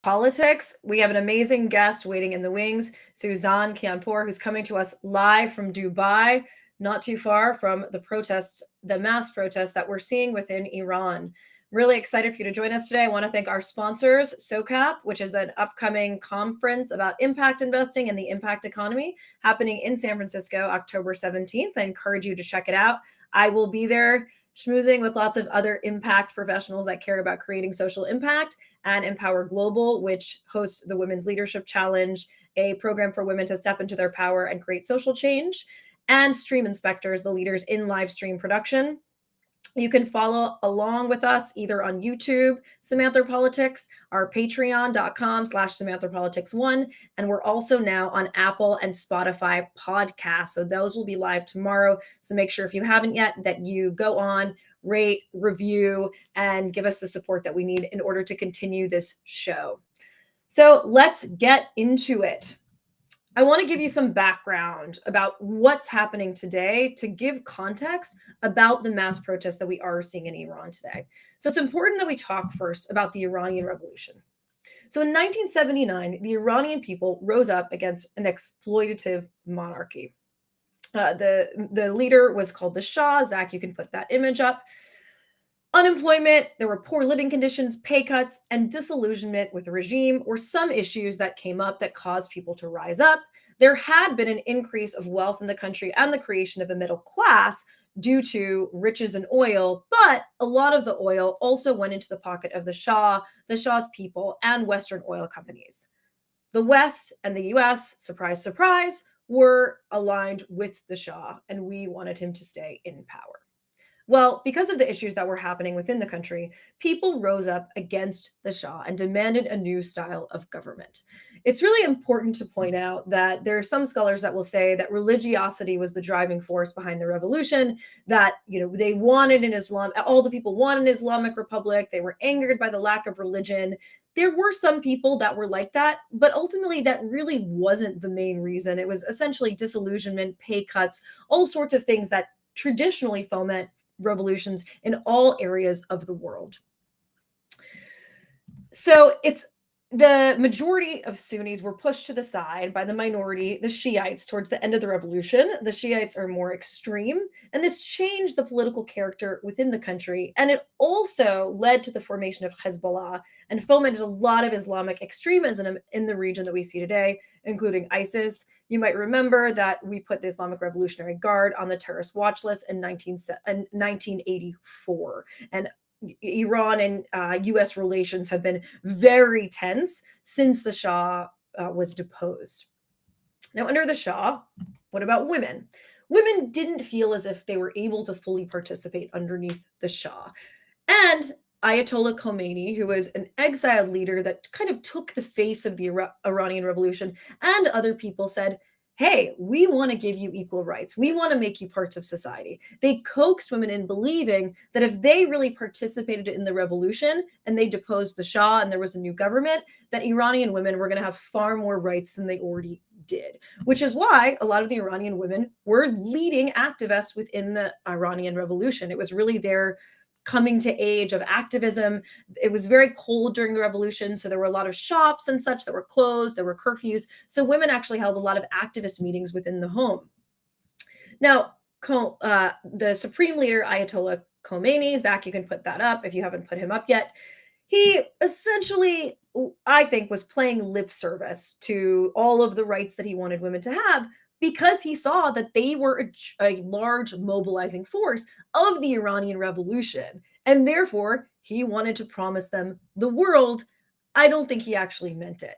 Geopolitics. We have an amazing guest waiting in the wings, Suzanne Kianpour, who's coming to us live from Dubai, not too far from the protests, the mass protests that we're seeing within Iran. Really excited for you to join us today. I want to thank our sponsors, SOCAP, which is an upcoming conference about impact investing and the impact economy happening in San Francisco, October 17th. I encourage you to check it out. I will be there schmoozing with lots of other impact professionals that care about creating social impact, and Empower Global, which hosts the Women's Leadership Challenge, a program for women to step into their power and create social change, and Stream Inspectors, the leaders in live stream production. You can follow along with us either on YouTube, Samanthropolitics, our patreon.com/Samanthropolitics1, and we're also now on Apple and Spotify podcasts. So those will be live tomorrow. So make sure if you haven't yet that you go on, rate, review, and give us the support that we need in order to continue this show. So let's get into it. I want to give you some background about what's happening today to give context about the mass protests that we are seeing in Iran today. So it's important that we talk first about the Iranian Revolution. So in 1979, the Iranian people rose up against an exploitative monarchy. The leader was called the Shah. Zach, you can put that image up. Unemployment, there were poor living conditions, pay cuts, and disillusionment with the regime were some issues that came up that caused people to rise up. There had been an increase of wealth in the country and the creation of a middle class due to riches in oil, but a lot of the oil also went into the pocket of the Shah, the Shah's people, and Western oil companies. The West and the US, surprise, surprise, were aligned with the Shah, and we wanted him to stay in power. Well, because of the issues that were happening within the country, people rose up against the Shah and demanded a new style of government. It's really important to point out that there are some scholars that will say that religiosity was the driving force behind the revolution, that they wanted an Islam, all the people wanted an Islamic republic, they were angered by the lack of religion. There were some people that were like that, but ultimately that really wasn't the main reason. It was essentially disillusionment, pay cuts, all sorts of things that traditionally foment revolutions in all areas of the world. So it's the majority of Sunnis were pushed to the side by the minority, the Shiites, towards the end of the revolution. The Shiites are more extreme, and this changed the political character within the country. And it also led to the formation of Hezbollah and fomented a lot of Islamic extremism in the region that we see today, including ISIS. You might remember that we put the Islamic Revolutionary Guard on the terrorist watch list in 1984. And Iran and US relations have been very tense since the Shah was deposed. Now, under the Shah, what about women? Women didn't feel as if they were able to fully participate underneath the Shah. And Ayatollah Khomeini, who was an exiled leader that kind of took the face of the Iranian Revolution, and other people said, hey, we want to give you equal rights. We want to make you parts of society. They coaxed women in believing that if they really participated in the revolution and they deposed the Shah and there was a new government, that Iranian women were going to have far more rights than they already did, which is why a lot of the Iranian women were leading activists within the Iranian Revolution. It was really their coming to age of activism. It was very cold during the revolution, so there were a lot of shops and such that were closed. There were curfews. So women actually held a lot of activist meetings within the home. Now, the supreme leader, Ayatollah Khomeini, Zach, you can put that up if you haven't put him up yet. He essentially, I think, was playing lip service to all of the rights that he wanted women to have, because he saw that they were a large mobilizing force of the Iranian Revolution. And therefore, he wanted to promise them the world. I don't think he actually meant it.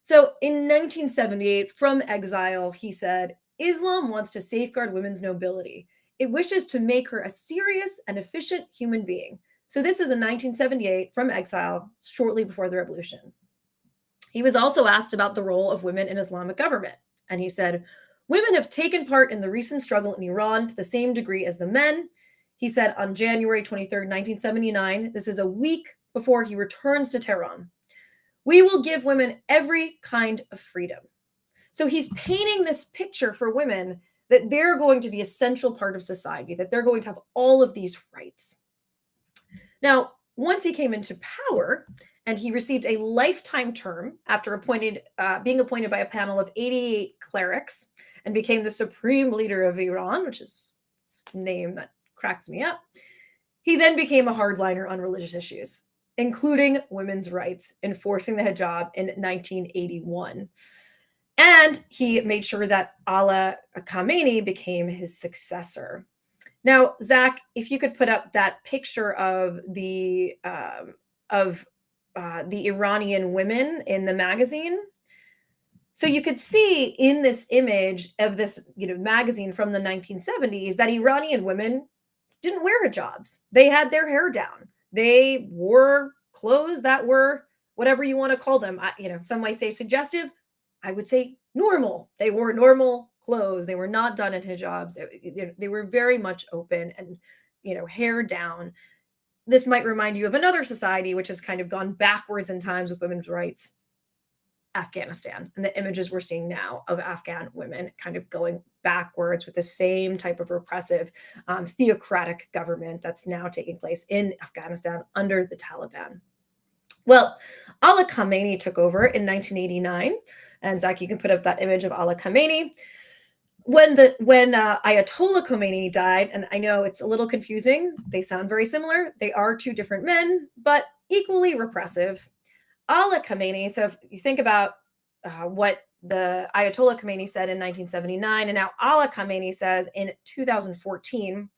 So in 1978, from exile, he said, Islam wants to safeguard women's nobility. It wishes to make her a serious and efficient human being. So this is in 1978 from exile, shortly before the revolution. He was also asked about the role of women in Islamic government. And he said, women have taken part in the recent struggle in Iran to the same degree as the men. He said on January 23rd, 1979, this is a week before he returns to Tehran. We will give women every kind of freedom. So he's painting this picture for women that they're going to be a central part of society, that they're going to have all of these rights. Now, once he came into power and he received a lifetime term after being appointed by a panel of 88 clerics and became the supreme leader of Iran, which is a name that cracks me up. He then became a hardliner on religious issues, including women's rights, enforcing the hijab in 1981. And he made sure that Allah Khamenei became his successor. Now, Zach, if you could put up that picture of the Iranian women in the magazine. So you could see in this image of this, magazine from the 1970s that Iranian women didn't wear hijabs. They had their hair down. They wore clothes that were whatever you want to call them. Some might say suggestive. I would say normal. They wore normal clothes. They were not done in hijabs. They were very much open and, hair down. This might remind you of another society which has kind of gone backwards in times with women's rights, Afghanistan, and the images we're seeing now of Afghan women kind of going backwards with the same type of repressive, theocratic government that's now taking place in Afghanistan under the Taliban. Well, Allah Khamenei took over in 1989, and Zach, you can put up that image of Allah Khamenei. When Ayatollah Khomeini died, and I know it's a little confusing, they sound very similar. They are two different men, but equally repressive. Allah Khamenei, so if you think about what the Ayatollah Khomeini said in 1979, and now Allah Khamenei says in 2014,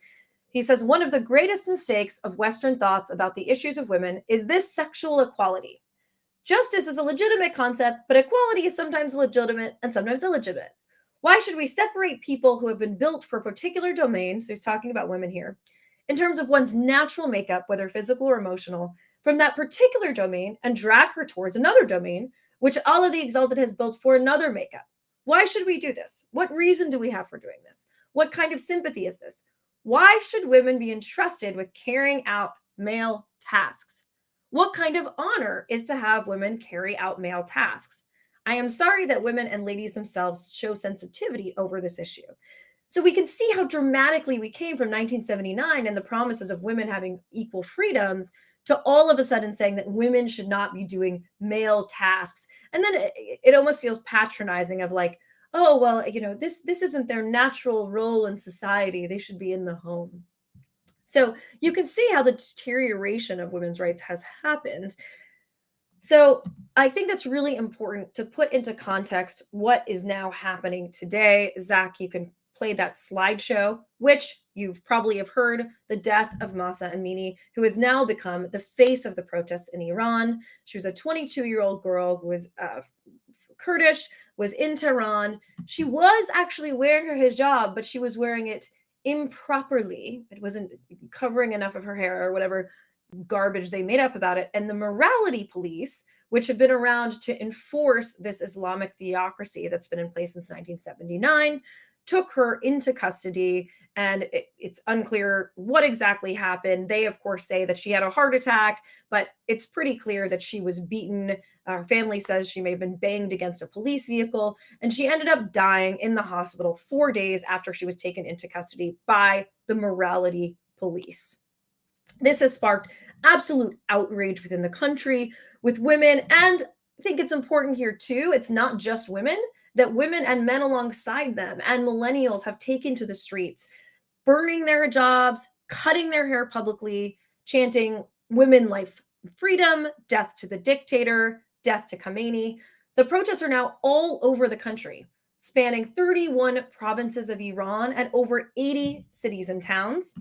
he says, one of the greatest mistakes of Western thoughts about the issues of women is this sexual equality. Justice is a legitimate concept, but equality is sometimes legitimate and sometimes illegitimate. Why should we separate people who have been built for a particular domain, so he's talking about women here, in terms of one's natural makeup, whether physical or emotional, from that particular domain and drag her towards another domain, which Allah the Exalted has built for another makeup? Why should we do this? What reason do we have for doing this? What kind of sympathy is this? Why should women be entrusted with carrying out male tasks? What kind of honor is to have women carry out male tasks? I am sorry that women and ladies themselves show sensitivity over this issue. So we can see how dramatically we came from 1979 and the promises of women having equal freedoms to all of a sudden saying that women should not be doing male tasks. And then it almost feels patronizing of like, oh, well, this isn't their natural role in society. They should be in the home. So you can see how the deterioration of women's rights has happened. So I think that's really important to put into context what is now happening today. Zach, you can play that slideshow, which you've probably have heard, the death of Mahsa Amini, who has now become the face of the protests in Iran. She was a 22-year-old girl who was Kurdish, was in Tehran. She was actually wearing her hijab, but she was wearing it improperly. It wasn't covering enough of her hair or whatever garbage they made up about it. And the morality police, which have been around to enforce this Islamic theocracy that's been in place since 1979, took her into custody. And it's unclear what exactly happened. They, of course, say that she had a heart attack, but it's pretty clear that she was beaten. Her family says she may have been banged against a police vehicle, and she ended up dying in the hospital 4 days after she was taken into custody by the morality police. This has sparked absolute outrage within the country with women. And I think it's important here, too. It's not just women, that women and men alongside them and millennials have taken to the streets, burning their hijabs, cutting their hair publicly, chanting women life freedom, death to the dictator, death to Khamenei. The protests are now all over the country, spanning 31 provinces of Iran and over 80 cities and towns.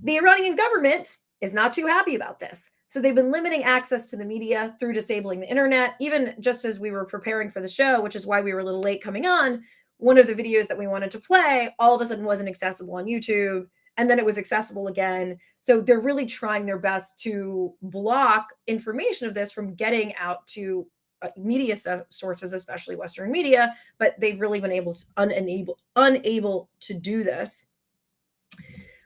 The Iranian government is not too happy about this. So they've been limiting access to the media through disabling the internet. Even just as we were preparing for the show, which is why we were a little late coming on, one of the videos that we wanted to play all of a sudden wasn't accessible on YouTube, and then it was accessible again. So they're really trying their best to block information of this from getting out to media sources, especially Western media, but they've really been unable to do this.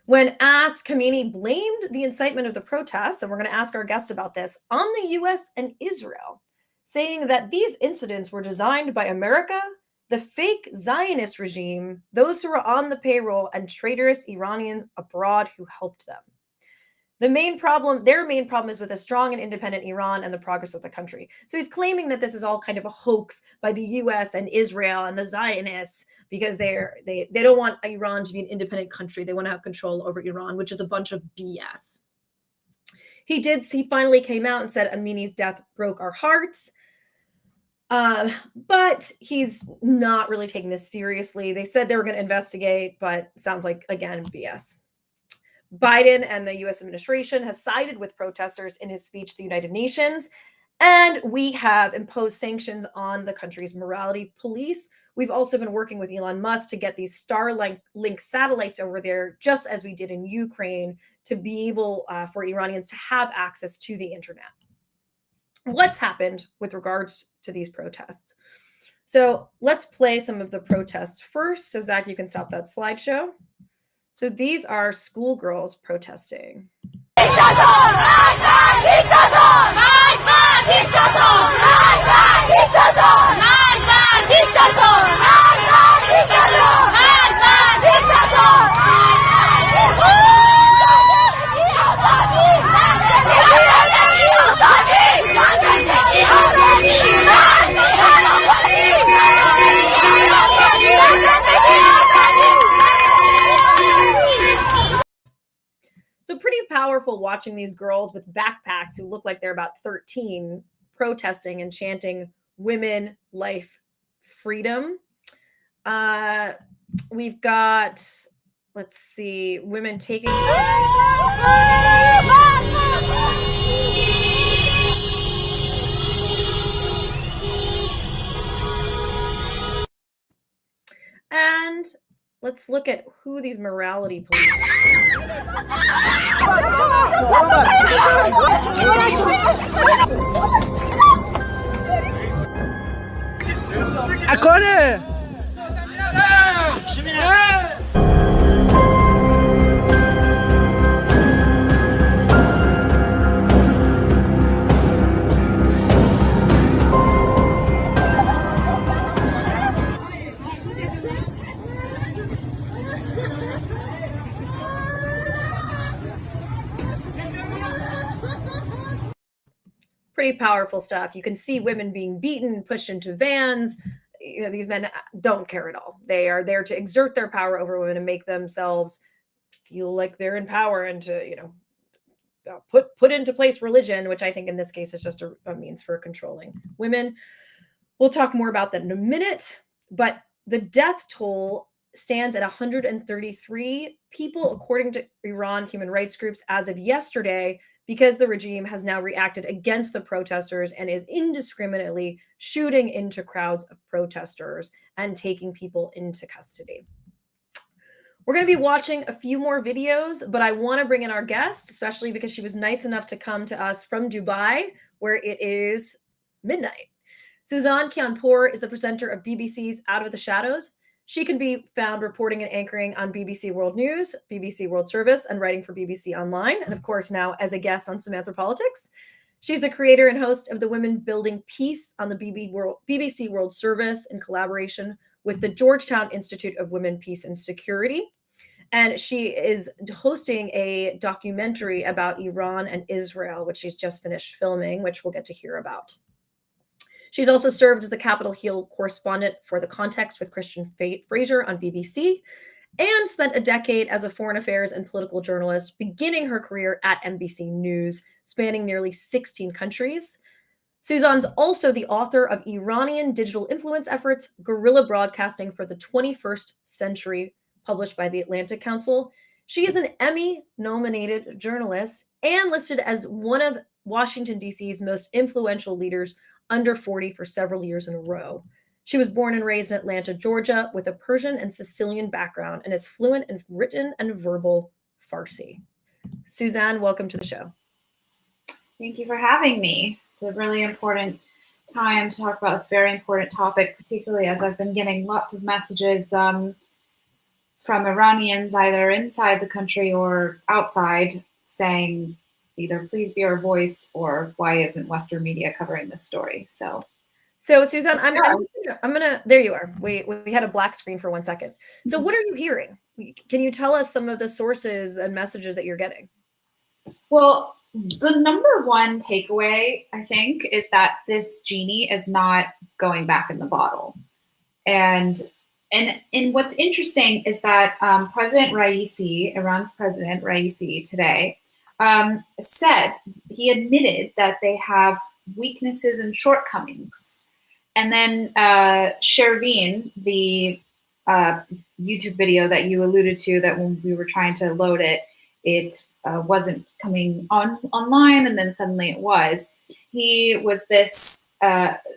When asked, Khamenei blamed the incitement of the protests, and we're going to ask our guest about this, on the US and Israel, saying that these incidents were designed by America, the fake Zionist regime, those who were on the payroll, and traitorous Iranians abroad who helped them. Their main problem is with a strong and independent Iran and the progress of the country. So he's claiming that this is all kind of a hoax by the US and Israel and the Zionists because they don't want Iran to be an independent country. They want to have control over Iran, which is a bunch of BS. He finally came out and said Amini's death broke our hearts. But he's not really taking this seriously. They said they were going to investigate, but it sounds like, again, BS. Biden and the US administration has sided with protesters in his speech to the United Nations, and we have imposed sanctions on the country's morality police. We've also been working with Elon Musk to get these Starlink satellites over there, just as we did in Ukraine, to be able for Iranians to have access to the internet. What's happened with regards to these protests? So let's play some of the protests first. So Zach, you can stop that slideshow. So these are schoolgirls protesting. So pretty powerful watching these girls with backpacks who look like they're about 13 protesting and chanting women, life, freedom. We've got, let's see, women taking... And let's look at who these morality police pretty powerful stuff. You can see women being beaten, pushed into vans. You know, these men don't care at all. They are there to exert their power over women and make themselves feel like they're in power and to, you know, put into place religion, which I think in this case is just a means for controlling women. We'll talk more about that in a minute, but the death toll stands at 133 people, according to Iran human rights groups as of yesterday, because the regime has now reacted against the protesters and is indiscriminately shooting into crowds of protesters and taking people into custody. We're going to be watching a few more videos, but I want to bring in our guest, especially because she was nice enough to come to us from Dubai, where it is midnight. Suzanne Kianpour is the presenter of BBC's Out of the Shadows. She can be found reporting and anchoring on BBC World News, BBC World Service, and writing for BBC Online, and of course now as a guest on Samanthropolitics. She's the creator and host of the Women Building Peace on the BBC World Service in collaboration with the Georgetown Institute of Women, Peace and Security. And she is hosting a documentary about Iran and Israel, which she's just finished filming, which we'll get to hear about. She's also served as the Capitol Hill correspondent for The Context with Christian Fraser on BBC, and spent a decade as a foreign affairs and political journalist, beginning her career at NBC News, spanning nearly 16 countries. Suzanne's also the author of Iranian Digital Influence Efforts, Guerrilla Broadcasting for the 21st Century, published by the Atlantic Council. She is an Emmy-nominated journalist and listed as one of Washington, D.C.'s most influential leaders under 40 for several years in a row. She was born and raised in Atlanta, Georgia, with a Persian and Sicilian background and is fluent in written and verbal Farsi. Suzanne, welcome to the show. Thank you for having me. It's a really important time to talk about this very important topic, particularly as I've been getting lots of messages from Iranians, either inside the country or outside, saying either please be our voice or why isn't Western media covering this story? So Suzanne, I'm gonna, there you are. We had a black screen for 1 second. So what are you hearing? Can you tell us some of the sources and messages that you're getting? Well, the number one takeaway, I think, is that this genie is not going back in the bottle. And what's interesting is that President Raisi, Iran's President Raisi today, said, he admitted that they have weaknesses and shortcomings. And then Shervin, the YouTube video that you alluded to, that when we were trying to load it, it wasn't coming online, and then suddenly it was. He was this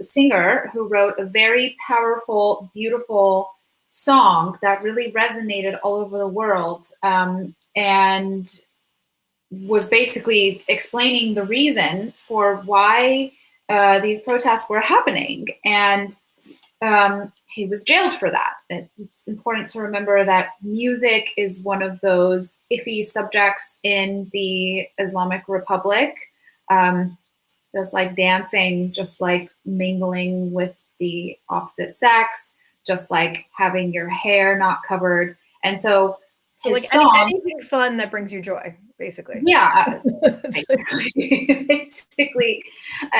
singer who wrote a very powerful, beautiful song that really resonated all over the world, and was basically explaining the reason for why these protests were happening. And he was jailed for that. It's important to remember that music is one of those iffy subjects in the Islamic Republic. Just like dancing, just like mingling with the opposite sex, just like having your hair not covered. And so like anything fun that brings you joy, basically. Yeah, basically.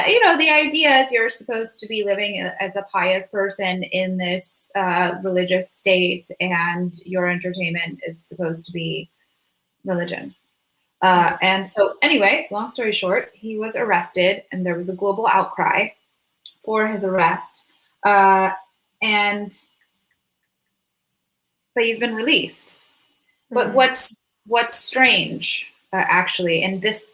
You know, the idea is you're supposed to be living as a pious person in this religious state, and your entertainment is supposed to be religion. And so anyway, long story short, he was arrested, and there was a global outcry for his arrest. But he's been released. But what's strange, actually, and this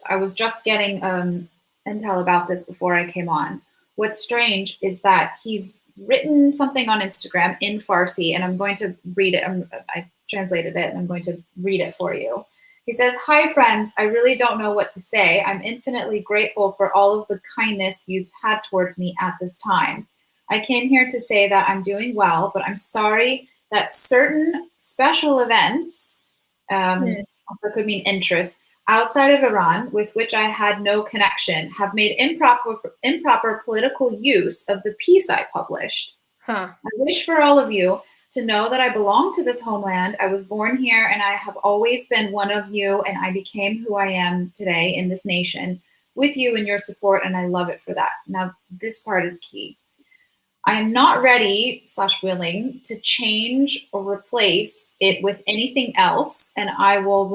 I was just getting intel about this before I came on. What's strange is that he's written something on Instagram in Farsi, and I'm going to read it. I translated it, and I'm going to read it for you. He says, "Hi, friends. I really don't know what to say. I'm infinitely grateful for all of the kindness you've had towards me at this time. I came here to say that I'm doing well, but I'm sorry that certain special events, also could mean interests, outside of Iran, with which I had no connection, have made improper political use of the piece I published. I wish for all of you to know that I belong to this homeland. I was born here, and I have always been one of you, and I became who I am today in this nation with you and your support, and I love it for that." Now, this part is key. "I am not ready / willing to change or replace it with anything else, and I will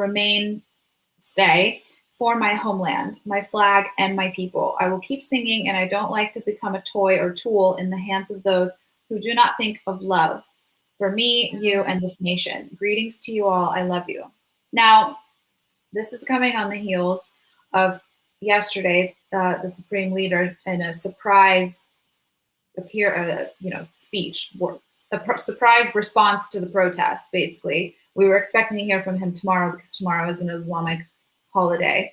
stay for my homeland, my flag, and my people. I will keep singing, and I don't like to become a toy or tool in the hands of those who do not think of love for me, you, and this nation. Greetings to you all. I love you." Now, this is coming on the heels of yesterday, the Supreme Leader, in a surprise speech, a surprise response to the protest. Basically, we were expecting to hear from him tomorrow, because tomorrow is an Islamic holiday,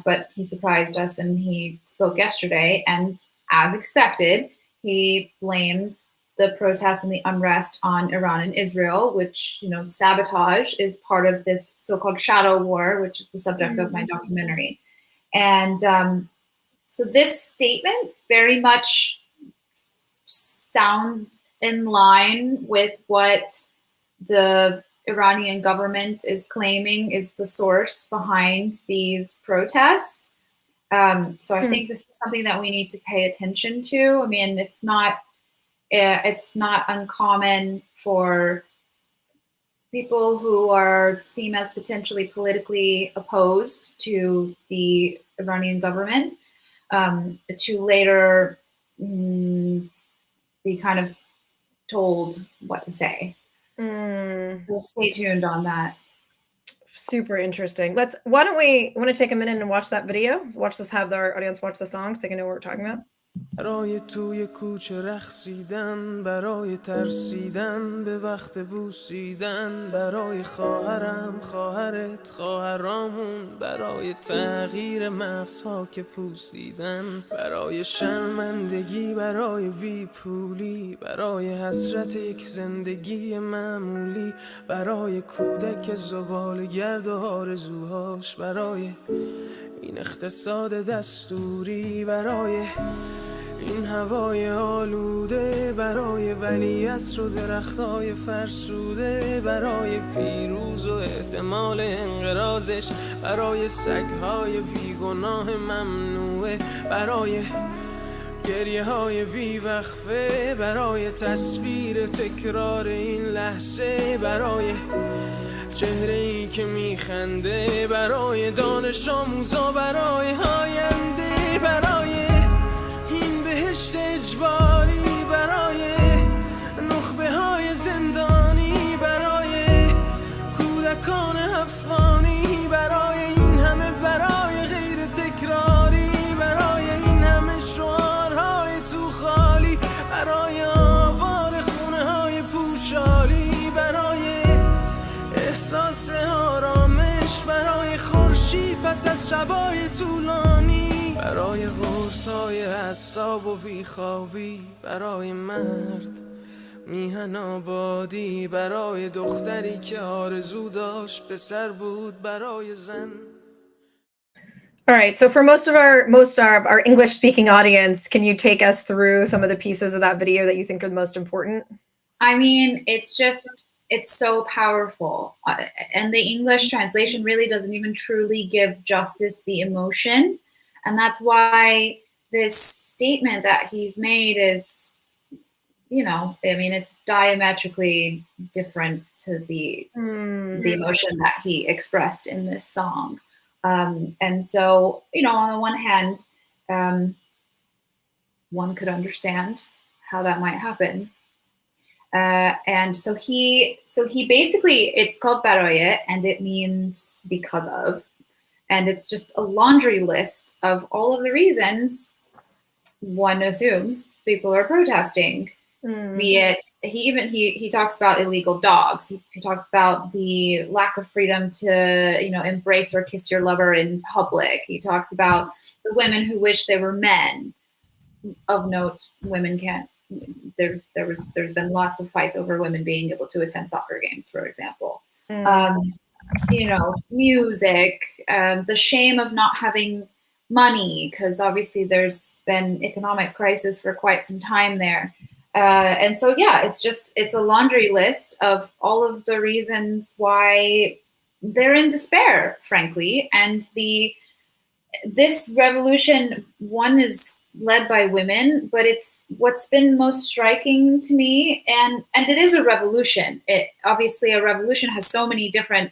but he surprised us, and he spoke yesterday, and as expected, he blamed the protests and the unrest on Iran and Israel, which, sabotage is part of this so-called shadow war, which is the subject of my documentary. And so this statement very much sounds in line with what the Iranian government is claiming is the source behind these protests. So I think this is something that we need to pay attention to. I mean, it's not uncommon for people who are seen as potentially politically opposed to the Iranian government to later be kind of told what to say. We'll stay tuned on that. Super interesting. Why don't we want to take a minute and watch that video? Have our audience watch the song so they can know what we're talking about. برای توی کوچه رقصیدن، برای ترسیدن به وقت بوسیدن، برای خواهرم، خواهرت، خواهرامون، برای تغییر مغزها که پوسیدن، برای شرمندگی، برای بیپولی، برای حسرت یک زندگی معمولی، برای کودک زباله‌گرد و آرزوهاش، برای این اقتصاد دستوری، برای این هوای آلوده، برای ولیعصر و درختای فرسوده، برای پیروز و احتمال انقراضش، برای سگهای بیگناه ممنوعه، برای گریه های بیوقفه، برای تصویر تکرار این لحظه، برای چهره ای که میخنده، برای دانش آموزا، برای آینده، برای این بهشت اجباری، برای نخبه های زندانی، برای کودکان افغانی، برای این همه، برای غیر تکراری، برای این همه شعارهای تو خالی، برای آوار خونه های پوشالی، برای احساس آرامش، برای خورشید پس از شبای طولانی، برای قرصای اعصاب و بیخوابی، برای مرد میهن آبادی، برای دختری که آرزو داشت پسر بود، برای زن. All right. So for most of our English speaking audience, can you take us through some of the pieces of that video that you think are the most important? I mean, it's so powerful. And the English translation really doesn't even truly give justice the emotion. And that's why this statement that he's made is, you know, I mean, it's diametrically different to the emotion that he expressed in this song. And so, you know, on the one hand, one could understand how that might happen. And so he basically, it's called baroye, and it means because of, and it's just a laundry list of all of the reasons one assumes people are protesting. Be it, he talks about illegal dogs. He talks about the lack of freedom to, you know, embrace or kiss your lover in public. He talks about the women who wish they were men. Of note, women can't. There's been lots of fights over women being able to attend soccer games, for example. You know, music, the shame of not having money, because obviously there's been economic crisis for quite some time there. And so, yeah, it's a laundry list of all of the reasons why they're in despair, frankly. And this revolution, one, is led by women, but it's what's been most striking to me, and it is a revolution. It obviously, a revolution has so many different.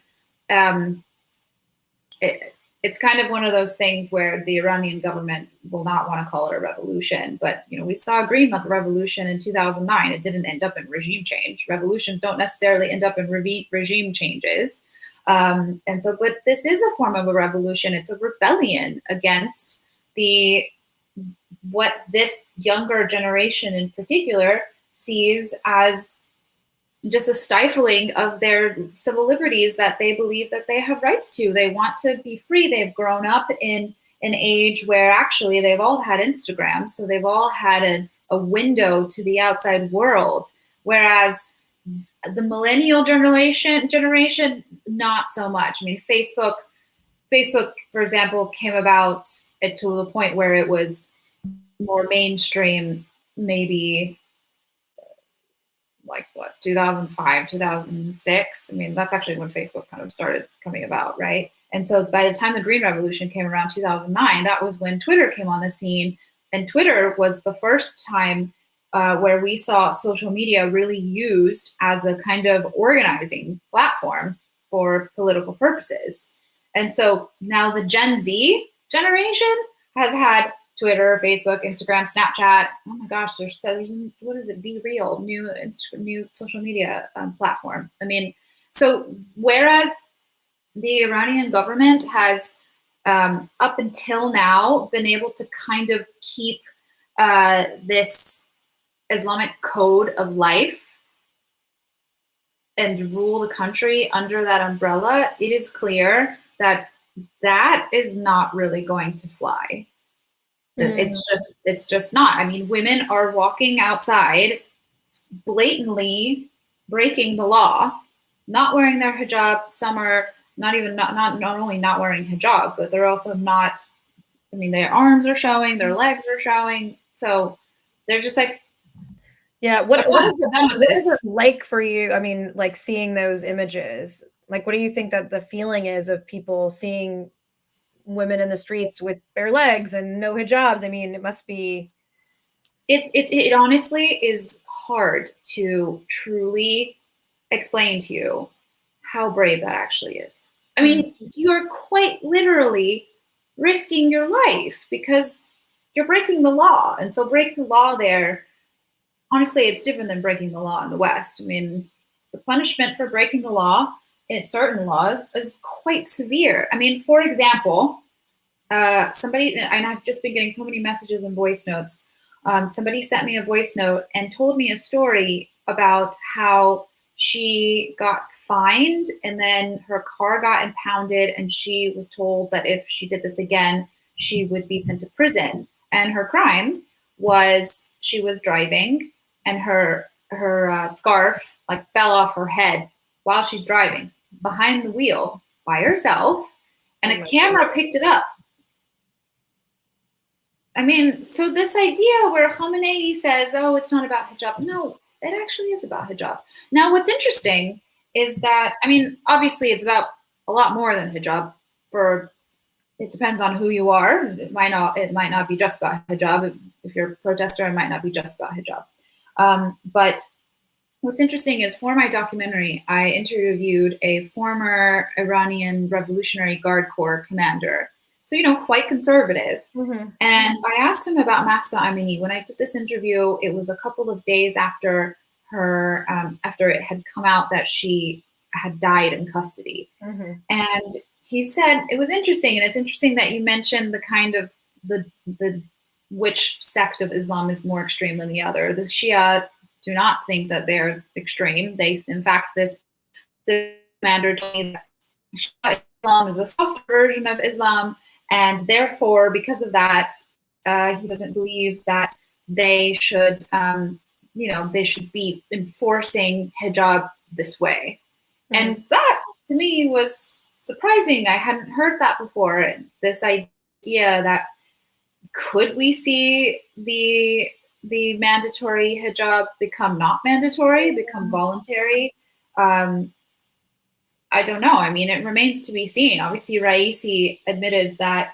It's kind of one of those things where the Iranian government will not want to call it a revolution, but you know, we saw a green revolution in 2009. It didn't end up in regime change. Revolutions don't necessarily end up in regime changes, and so. But this is a form of a revolution. It's a rebellion against what this younger generation in particular sees as just a stifling of their civil liberties that they believe that they have rights to. They want to be free. They've grown up in an age where actually they've all had Instagram, so they've all had a window to the outside world, whereas the millennial generation, not so much. I mean, Facebook, for example, came about to the point where it was more mainstream, maybe like what, 2005, 2006. I mean, that's actually when Facebook kind of started coming about, right? And so by the time the Green Revolution came around 2009, that was when Twitter came on the scene. And Twitter was the first time where we saw social media really used as a kind of organizing platform for political purposes. And so now the Gen Z generation has had Twitter, Facebook, Instagram, Snapchat. Oh my gosh, there's what is it? Be Real, new social media platform. I mean, so whereas the Iranian government has up until now been able to kind of keep this Islamic code of life and rule the country under that umbrella, it is clear that that is not really going to fly. It's just not. I mean, women are walking outside, blatantly breaking the law, not wearing their hijab. Some are not only not wearing hijab, but they're also not. I mean, their arms are showing, their legs are showing. So they're just like, Yeah. What is the done with What is this? it like for you? I mean, like seeing those images, like, what do you think that the feeling is of people seeing women in the streets with bare legs and no hijabs? I mean, it must be. It honestly is hard to truly explain to you how brave that actually is. I mean, you're quite literally risking your life because you're breaking the law. And so break the law there, honestly, it's different than breaking the law in the West. I mean, the punishment for breaking the law in certain laws is quite severe. I mean, for example, somebody, and I've just been getting so many messages and voice notes. Somebody sent me a voice note and told me a story about how she got fined and then her car got impounded and she was told that if she did this again, she would be sent to prison. And her crime was she was driving and her scarf like fell off her head while she's driving behind the wheel by herself, and a camera picked it up. I mean, so this idea where Khamenei says, oh, it's not about hijab. No, it actually is about hijab. Now, what's interesting is that, I mean, obviously it's about a lot more than hijab. It depends on who you are. It might not be just about hijab. If you're a protester, it might not be just about hijab. But what's interesting is for my documentary, I interviewed a former Iranian Revolutionary Guard Corps commander. So, quite conservative. And I asked him about Mahsa Amini. When I did this interview, it was a couple of days after after it had come out that she had died in custody. And he said, it was interesting, and it's interesting that you mentioned the kind of the which sect of Islam is more extreme than the other. The Shia do not think that they're extreme. In fact, this commander told me that Shia Islam is a soft version of Islam, and therefore, because of that, he doesn't believe that they should, they should be enforcing hijab this way. And that, to me, was surprising. I hadn't heard that before. This idea that could we see the mandatory hijab become not mandatory, become voluntary? I don't know. I mean, it remains to be seen. Obviously, Raisi admitted that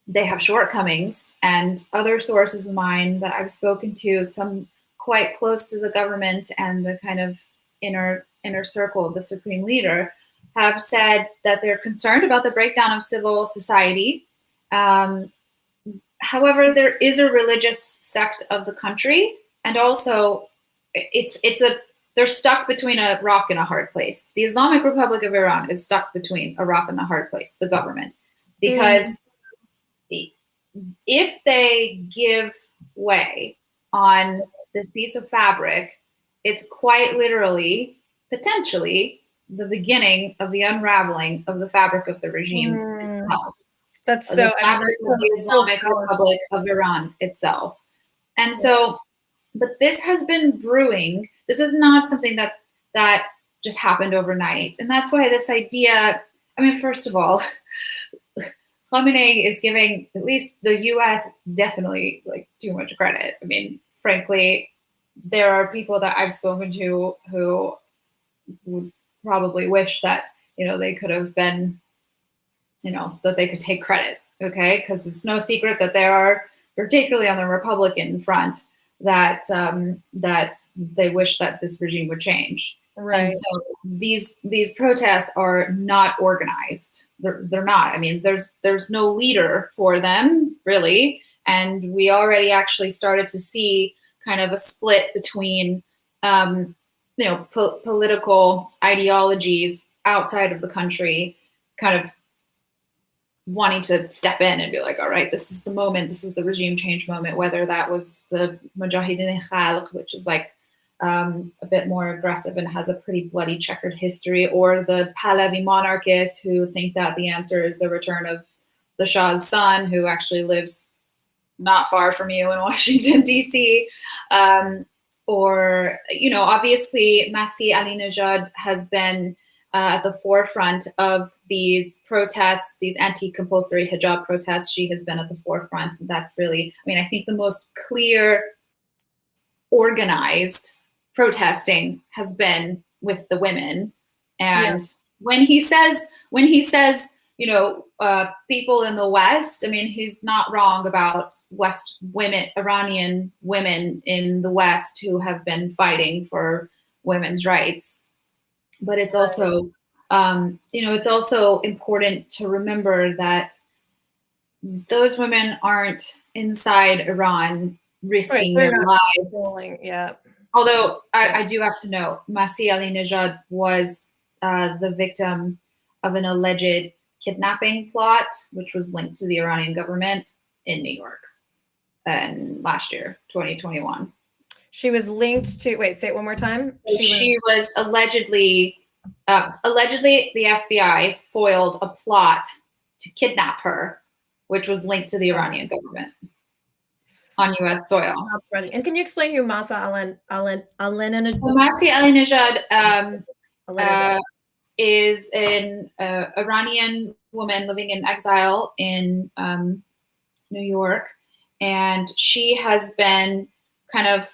they have shortcomings, and other sources of mine that I've spoken to, some quite close to the government and the kind of inner circle of the supreme leader, have said that they're concerned about the breakdown of civil society. However, there is a religious sect of the country, and also they're stuck between a rock and a hard place. The Islamic Republic of Iran is stuck between a rock and a hard place, the government, because if they give way on this piece of fabric, it's quite literally, potentially, the beginning of the unraveling of the fabric of the regime itself. That's so. The Islamic Republic of Iran itself, and so. But this has been brewing. This is not something that just happened overnight, and that's why this idea. I mean, first of all, Khamenei is giving at least the U.S. definitely too much credit. I mean, frankly, there are people that I've spoken to who would probably wish that they could have been, that they could take credit. Okay, because it's no secret that there are, particularly on the Republican front, that they wish that this regime would change. Right. And so these protests are not organized. They're not. I mean, there's no leader for them really, and we already actually started to see kind of a split between political ideologies outside of the country, kind of wanting to step in and be like, all right, this is the moment, this is the regime change moment, whether that was the Mujahideen Khalq, which is a bit more aggressive and has a pretty bloody checkered history, or the Pahlavi monarchists who think that the answer is the return of the Shah's son, who actually lives not far from you in Washington, D.C. Or, obviously Masih Alinejad has been at the forefront of these protests, these anti-compulsory hijab protests. She has been at the forefront. That's really, I think the most clear organized protesting has been with the women. And when he says, people in the West, I mean, he's not wrong about Iranian women in the West who have been fighting for women's rights. But it's also, it's also important to remember that those women aren't inside Iran risking their lives. Although I do have to note, Mahsa Amini was the victim of an alleged kidnapping plot, which was linked to the Iranian government in New York last year, 2021. She was linked to, wait, say it one more time. She was allegedly the FBI foiled a plot to kidnap her, which was linked to the Iranian government on U.S. soil. And can you explain who Mahsa Amini? Mahsa Amini is an Iranian woman living in exile in New York, and she has been kind of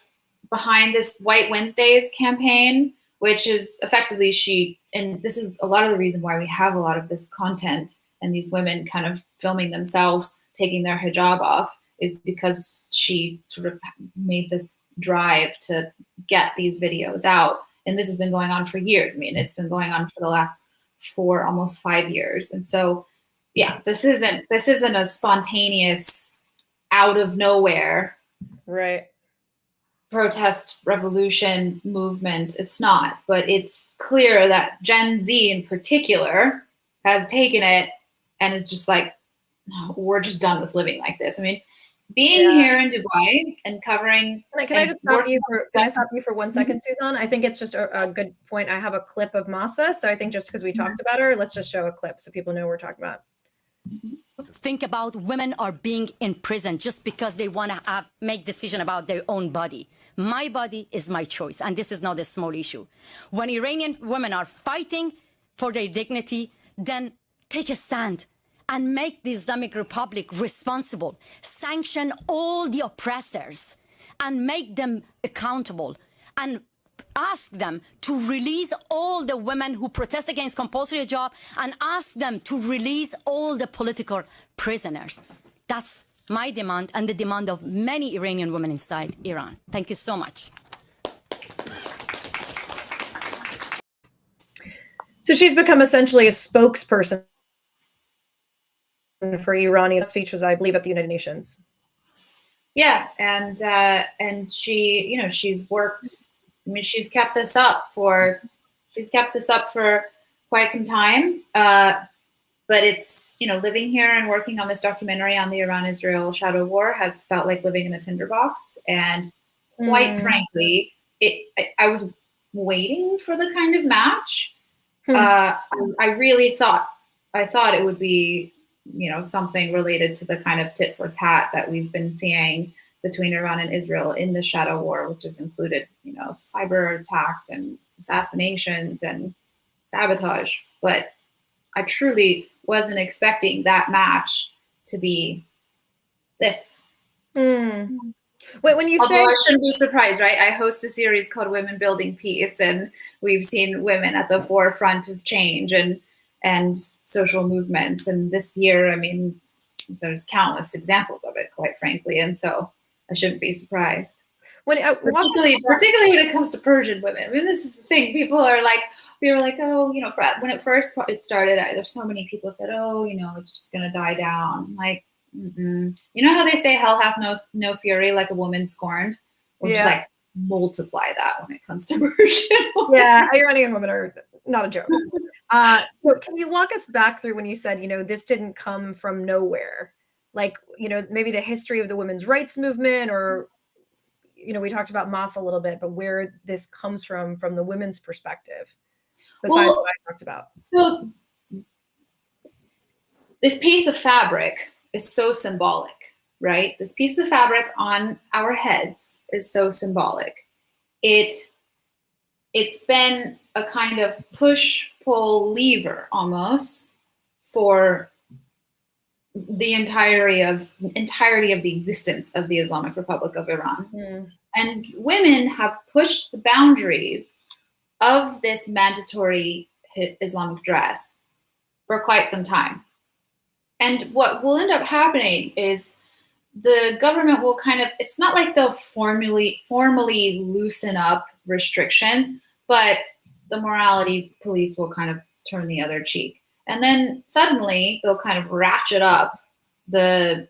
behind this White Wednesdays campaign, which is effectively and this is a lot of the reason why we have a lot of this content and these women kind of filming themselves taking their hijab off, is because she sort of made this drive to get these videos out. And this has been going on for years. I mean, it's been going on for the last almost 5 years. And so, yeah, this isn't a spontaneous, out of nowhere, protest revolution movement. It's not, but it's clear that Gen Z in particular has taken it and is just like, no, we're just done with living like this. I mean, being here in Dubai and covering. Can I stop you for 1 second, Suzanne? I think it's just a good point. I have a clip of Mahsa, so I think just because we talked about her, let's just show a clip so people know what we're talking about. Think about women are being in prison just because they want to make decision about their own body. My body is my choice, and this is not a small issue. When Iranian women are fighting for their dignity, then take a stand and make the Islamic Republic responsible, sanction all the oppressors and make them accountable, and ask them to release all the women who protest against compulsory hijab, and ask them to release all the political prisoners. That's my demand and the demand of many Iranian women inside Iran. Thank you so much. So she's become essentially a spokesperson for Iranian speech, was, I believe, at the United Nations. Yeah, and she, she's worked. I mean, she's kept this up for quite some time. But it's, living here and working on this documentary on the Iran-Israel shadow war has felt like living in a tinderbox. And quite frankly, I was waiting for the kind of match. I really thought it would be, something related to the kind of tit for tat that we've been seeing between Iran and Israel in the shadow war, which has included, cyber attacks and assassinations and sabotage. But I truly wasn't expecting that match to be this. Wait, when you say, I shouldn't be surprised, right? I host a series called Women Building Peace, and we've seen women at the forefront of change and social movements. And this year, I mean, there's countless examples of it, quite frankly. And so I shouldn't be surprised. Particularly when it comes to Persian women. I mean, this is the thing. People were like, oh, when it first started, there's so many people said, oh, it's just going to die down. Like, you know how they say hell hath no fury, like a woman scorned? We'll just like multiply that when it comes to Persian women. Yeah, Iranian women are not a joke. So can you walk us back through when you said, this didn't come from nowhere? Like, maybe the history of the women's rights movement, or, we talked about Mahsa a little bit, but where this comes from the women's perspective, besides what I talked about. So this piece of fabric is so symbolic, right? This piece of fabric on our heads is so symbolic. It's been a kind of push-pull lever almost for the entirety of the existence of the Islamic Republic of Iran. And women have pushed the boundaries of this mandatory Islamic dress for quite some time. And what will end up happening is the government will kind of, it's not like they'll formally loosen up restrictions, but the morality police will kind of turn the other cheek. And then suddenly they'll kind of ratchet up the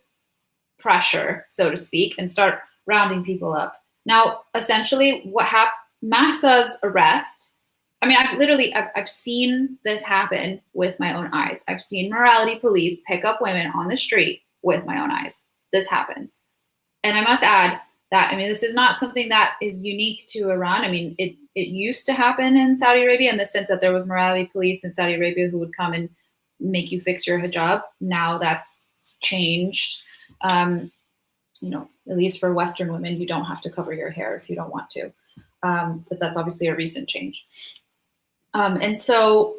pressure, so to speak, and start rounding people up. Now, essentially what happened, Mahsa's arrest, I mean, I've seen this happen with my own eyes. I've seen morality police pick up women on the street with my own eyes. This happens. And I must add that, I mean, this is not something that is unique to Iran. I mean, it used to happen in Saudi Arabia in the sense that there was morality police in Saudi Arabia who would come and make you fix your hijab. Now that's changed. You know, at least for Western women, you don't have to cover your hair if you don't want to. But that's obviously a recent change. And so,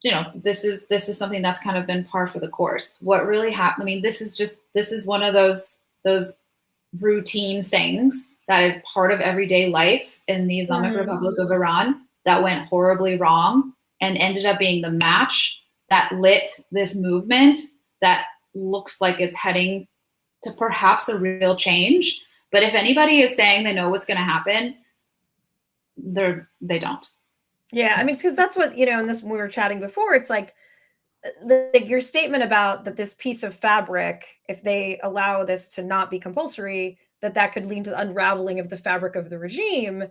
you know, this is something that's kind of been par for the course. What really happened, I mean, this is one of those routine things that is part of everyday life in the Islamic Republic of Iran that went horribly wrong and ended up being the match that lit this movement that looks like it's heading to perhaps a real change. But if anybody is saying they know what's going to happen, they don't. Yeah, I mean, because that's what, you know, and this, when we were chatting before, it's like your statement about that this piece of fabric, if they allow this to not be compulsory, that could lead to the unraveling of the fabric of the regime.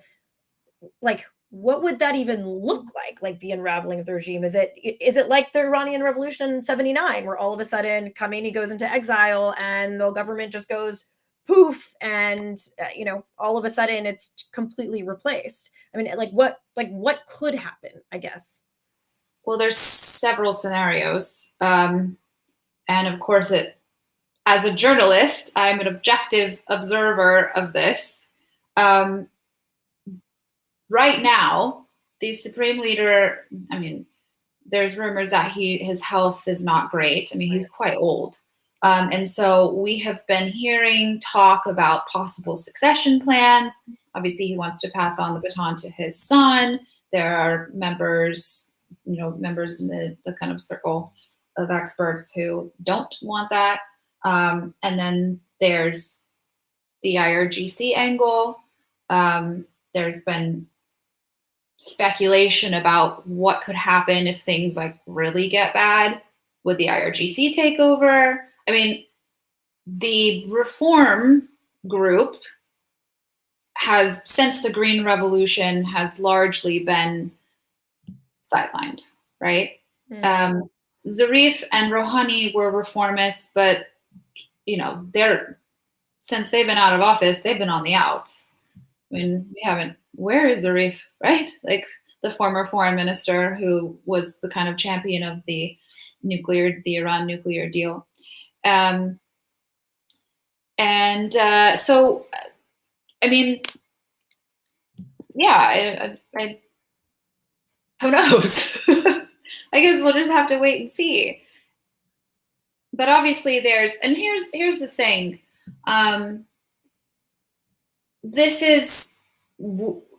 Like, what would that even look like? Like the unraveling of the regime? Is it like the Iranian Revolution in '79, where all of a sudden Khamenei goes into exile and the government just goes poof, and you know, all of a sudden it's completely replaced? I mean, what could happen, I guess? Well, there's several scenarios. And of course, as a journalist, I'm an objective observer of this. Right now, the supreme leader, I mean, there's rumors that his health is not great. I mean, he's quite old. And so we have been hearing talk about possible succession plans. Obviously, he wants to pass on the baton to his son. There are members in the kind of circle of experts who don't want that. And then there's the IRGC angle. There's been speculation about what could happen if things like really get bad. Would the IRGC take over? I mean, the reform group has, since the Green Revolution, has largely been sidelined, right? Zarif and Rouhani were reformists, but you know, since they've been out of office, they've been on the outs. I mean, where is Zarif, right? Like the former foreign minister who was the kind of champion of the Iran nuclear deal. So, I mean, yeah, I who knows? I guess we'll just have to wait and see. But obviously here's the thing. This is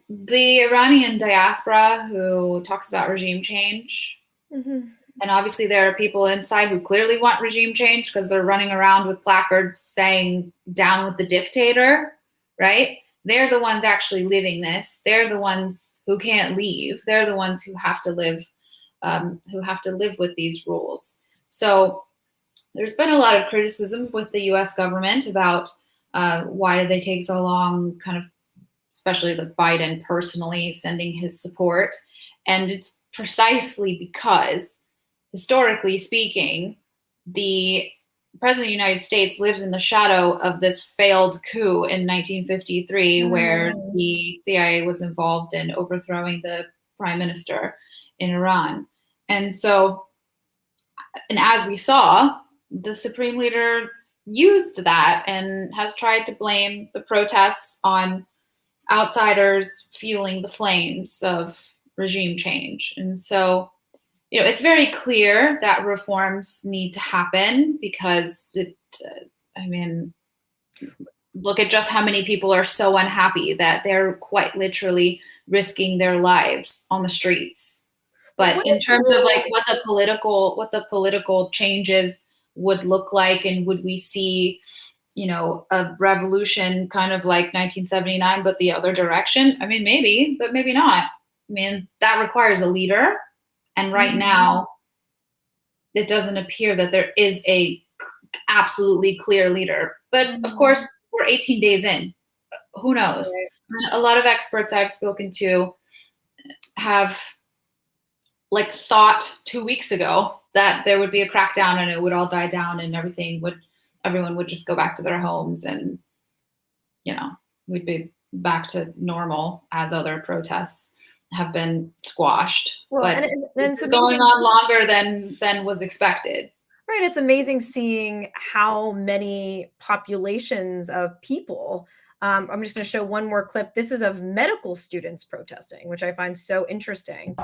the Iranian diaspora who talks about regime change. Mm-hmm. And obviously there are people inside who clearly want regime change because they're running around with placards saying down with the dictator, right? They're the ones actually living this. They're the ones who can't leave. They're the ones who have to live with these rules. So there's been a lot of criticism with the US government about why did they take so long, kind of, especially the Biden personally sending his support. And it's precisely because, historically speaking, the President of the United States lives in the shadow of this failed coup in 1953, where the CIA was involved in overthrowing the prime minister in Iran. And so, and as we saw, the supreme leader used that and has tried to blame the protests on outsiders fueling the flames of regime change. And so, you know, it's very clear that reforms need to happen because look at just how many people are so unhappy that they're quite literally risking their lives on the streets. But in terms of like what the political changes would look like, and would we see, you know, a revolution kind of like 1979, but the other direction? I mean, maybe, but maybe not. I mean, that requires a leader. And right now, it doesn't appear that there is a absolutely clear leader. But of course, we're 18 days in. Who knows? Right. A lot of experts I've spoken to have like thought 2 weeks ago that there would be a crackdown and it would all die down and everyone would just go back to their homes, and, you know, we'd be back to normal as other protests have been squashed. Well, but it's going on longer than was expected. Right. It's amazing seeing how many populations of people. I'm just going to show one more clip. This is of medical students protesting, which I find so interesting.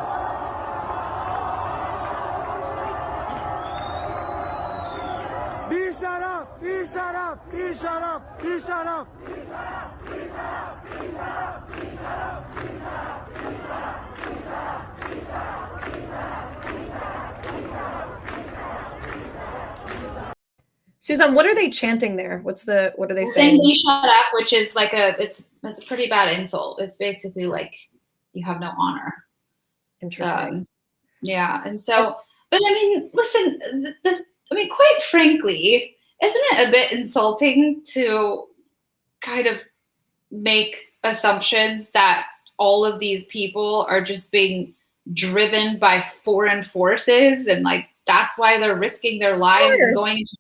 Suzanne, what are they chanting there? What are they saying? Be shut up, which is like it's a pretty bad insult. It's basically like you have no honor. Interesting. Yeah, and so, but I mean, listen, I mean, quite frankly, isn't it a bit insulting to kind of make assumptions that all of these people are just being driven by foreign forces, and like that's why they're risking their lives and going into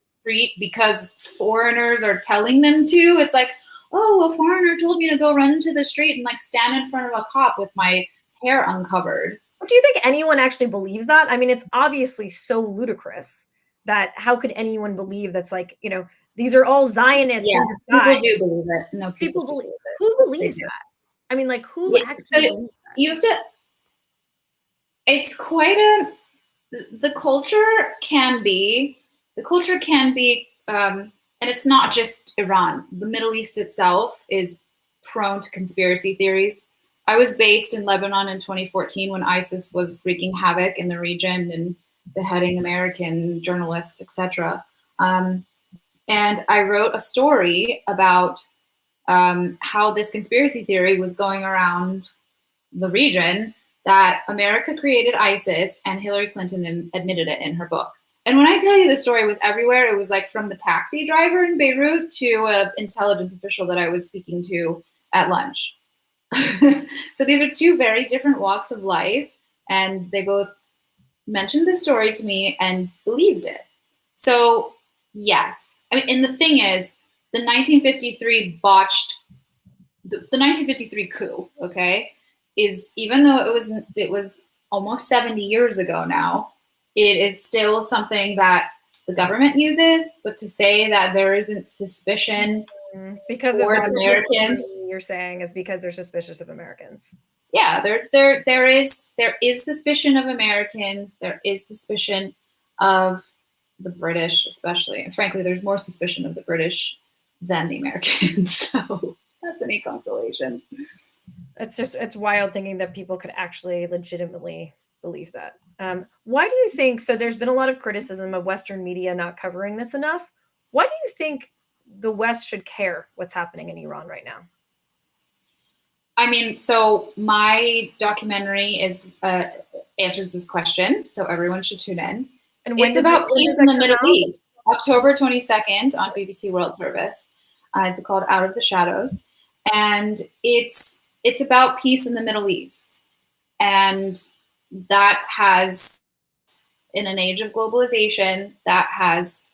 because foreigners are telling them to? It's like, oh, a foreigner told me to go run into the street and like stand in front of a cop with my hair uncovered. Do you think anyone actually believes that? I mean, it's obviously so ludicrous that how could anyone believe that's like, you know, these are all Zionists. Yeah, people do believe it. No, people believe it. Who believes that? I mean, like, who actually believes that? You have to, it's quite the culture can be, and it's not just Iran. The Middle East itself is prone to conspiracy theories. I was based in Lebanon in 2014 when ISIS was wreaking havoc in the region and beheading American journalists, etc. And I wrote a story about how this conspiracy theory was going around the region, that America created ISIS, and Hillary Clinton admitted it in her book. And when I tell you the story was everywhere, it was like from the taxi driver in Beirut to an intelligence official that I was speaking to at lunch. So these are two very different walks of life, and they both mentioned this story to me and believed it. So yes, I mean, and the thing is, the 1953 the 1953 coup, okay, is, even though it was almost 70 years ago now, it is still something that the government uses. But to say that there isn't suspicion because towards Americans, you're saying, is because they're suspicious of Americans. Yeah, there is suspicion of Americans. There is suspicion of the British, especially. And frankly, there's more suspicion of the British than the Americans. So that's any consolation. It's wild thinking that people could actually legitimately believe that. Why do you think, so there's been a lot of criticism of Western media not covering this enough. Why do you think the West should care what's happening in Iran right now? I mean, so my documentary answers this question, so everyone should tune in. And it's about peace in the Middle East. October 22nd on BBC World Service. It's called Out of the Shadows, and it's about peace in the Middle East, and that has, in an age of globalization, that has,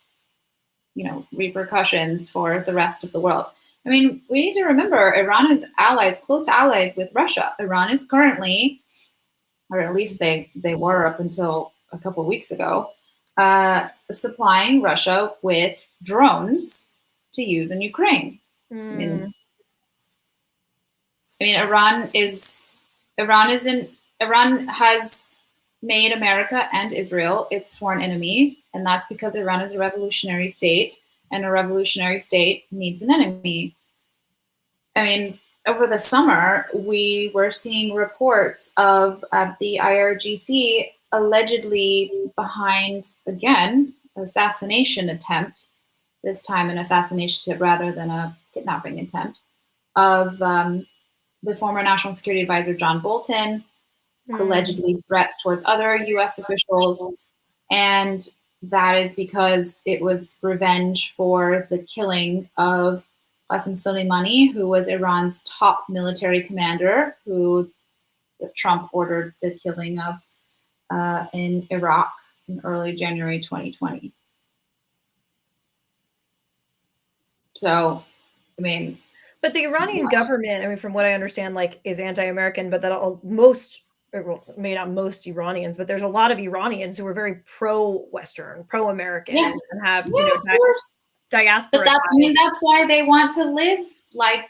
you know, repercussions for the rest of the world. I mean, we need to remember Iran is close allies with Russia. Iran is currently, or at least they were up until a couple of weeks ago, supplying Russia with drones to use in Ukraine. I mean, Iran has made America and Israel its sworn enemy, and that's because Iran is a revolutionary state, and a revolutionary state needs an enemy. I mean, over the summer, we were seeing reports of the IRGC allegedly behind, again, assassination attempt, this time an assassination attempt rather than a kidnapping attempt, of the former National Security Advisor John Bolton, allegedly threats towards other US officials. And that is because it was revenge for the killing of Qasem Soleimani, who was Iran's top military commander, who Trump ordered the killing of in Iraq in early January 2020. So, I mean, but the Iranian government, I mean, from what I understand, like, is anti-American, but that most, well, maybe not most Iranians, but there's a lot of Iranians who are very pro-Western, pro-American, yeah, and have, yeah, of course. diaspora. But I mean, that's why they want to live like,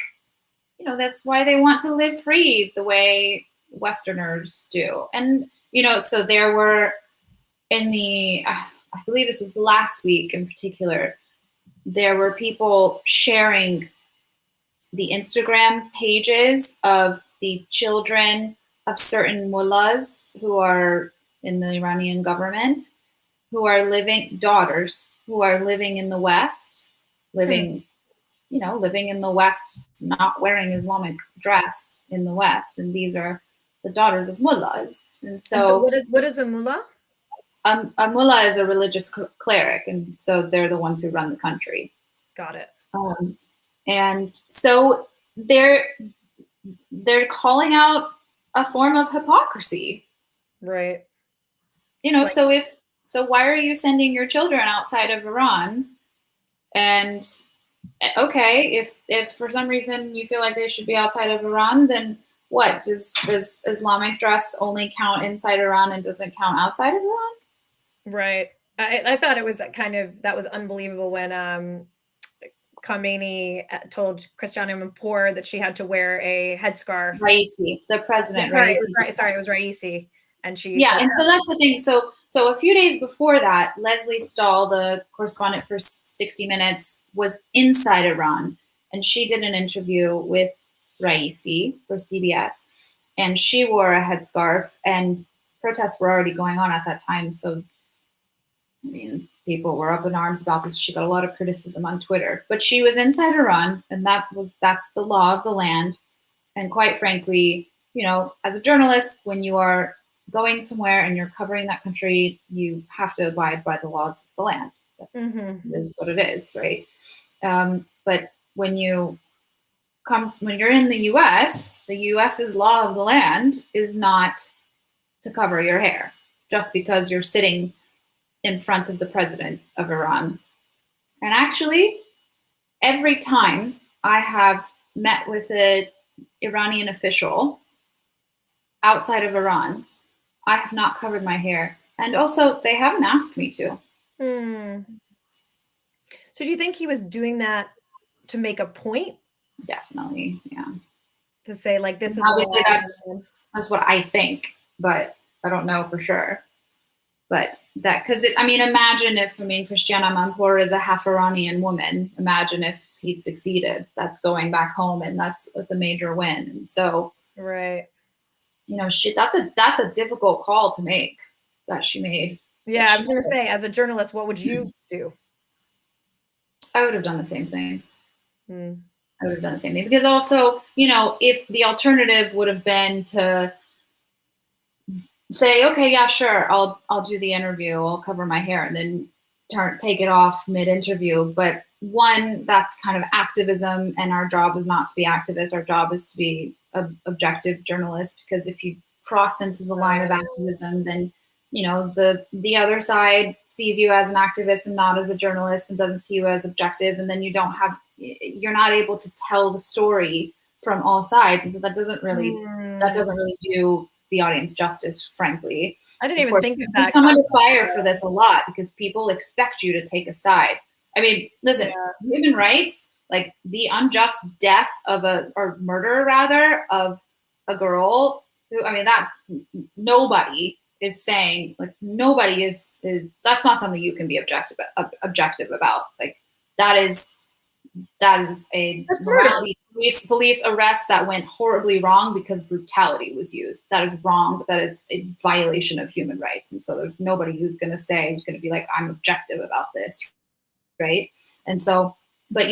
that's why they want to live free the way Westerners do. And, so there were in the, I believe this was last week in particular, there were people sharing the Instagram pages of the children of certain mullahs who are in the Iranian government, who are daughters who are living in the West, living in the West, not wearing Islamic dress in the West. And these are the daughters of mullahs. And so what is a mullah? A mullah is a religious cleric, and so they're the ones who run the country. Got it. And so they're calling out a form of hypocrisy. Right. So why are you sending your children outside of Iran? And okay, if for some reason you feel like they should be outside of Iran, then what? Does Islamic dress only count inside Iran and doesn't count outside of Iran? Right. I thought it was that was unbelievable when Khamenei told Kianpour that she had to wear a headscarf. Raisi, the president. Right, it was Raisi. And she and so that's the thing. So a few days before that, Leslie Stahl, the correspondent for 60 Minutes, was inside Iran, and she did an interview with Raisi for CBS, and she wore a headscarf, and protests were already going on at that time. So, I mean, people were up in arms about this. She got a lot of criticism on Twitter, but she was inside Iran, and that's the law of the land. And quite frankly, as a journalist, when you are going somewhere and you're covering that country, you have to abide by the laws of the land. That is what it is, right? But when you're in the U.S.'s law of the land is not to cover your hair just because you're sitting in front of the president of Iran. And actually, every time I have met with an Iranian official outside of Iran, I have not covered my hair. And also, they haven't asked me to. So do you think he was doing that to make a point? Definitely, yeah. To say, like, this is... Obviously, that's what I think, but I don't know for sure. But because imagine if, Kianpour is a half Iranian woman. Imagine if he'd succeeded. That's going back home, and that's the major win. And so... Right. That's a difficult call to make that she made. Yeah, I was going to say, as a journalist, what would you do? I would have done the same thing. I would have done the same thing because also, if the alternative would have been to say, okay, yeah, sure, I'll do the interview, I'll cover my hair, and then take it off mid-interview. But one, that's kind of activism, and our job is not to be activists. Our job is to be objective journalists, because if you cross into the line of activism, then the other side sees you as an activist and not as a journalist, and doesn't see you as objective, and then you're not able to tell the story from all sides, and so that doesn't really do the audience justice, frankly. I didn't even think of that. We come under fire for this a lot because people expect you to take a side. I mean, listen, human rights, like the unjust death or murder rather of a girl who, that nobody is saying, like, nobody is that's not something you can be objective about. Like, that is that is a morality police arrest that went horribly wrong because brutality was used. That is wrong. That is a violation of human rights. And so there's nobody who's going to be like, I'm objective about this, right? And so, but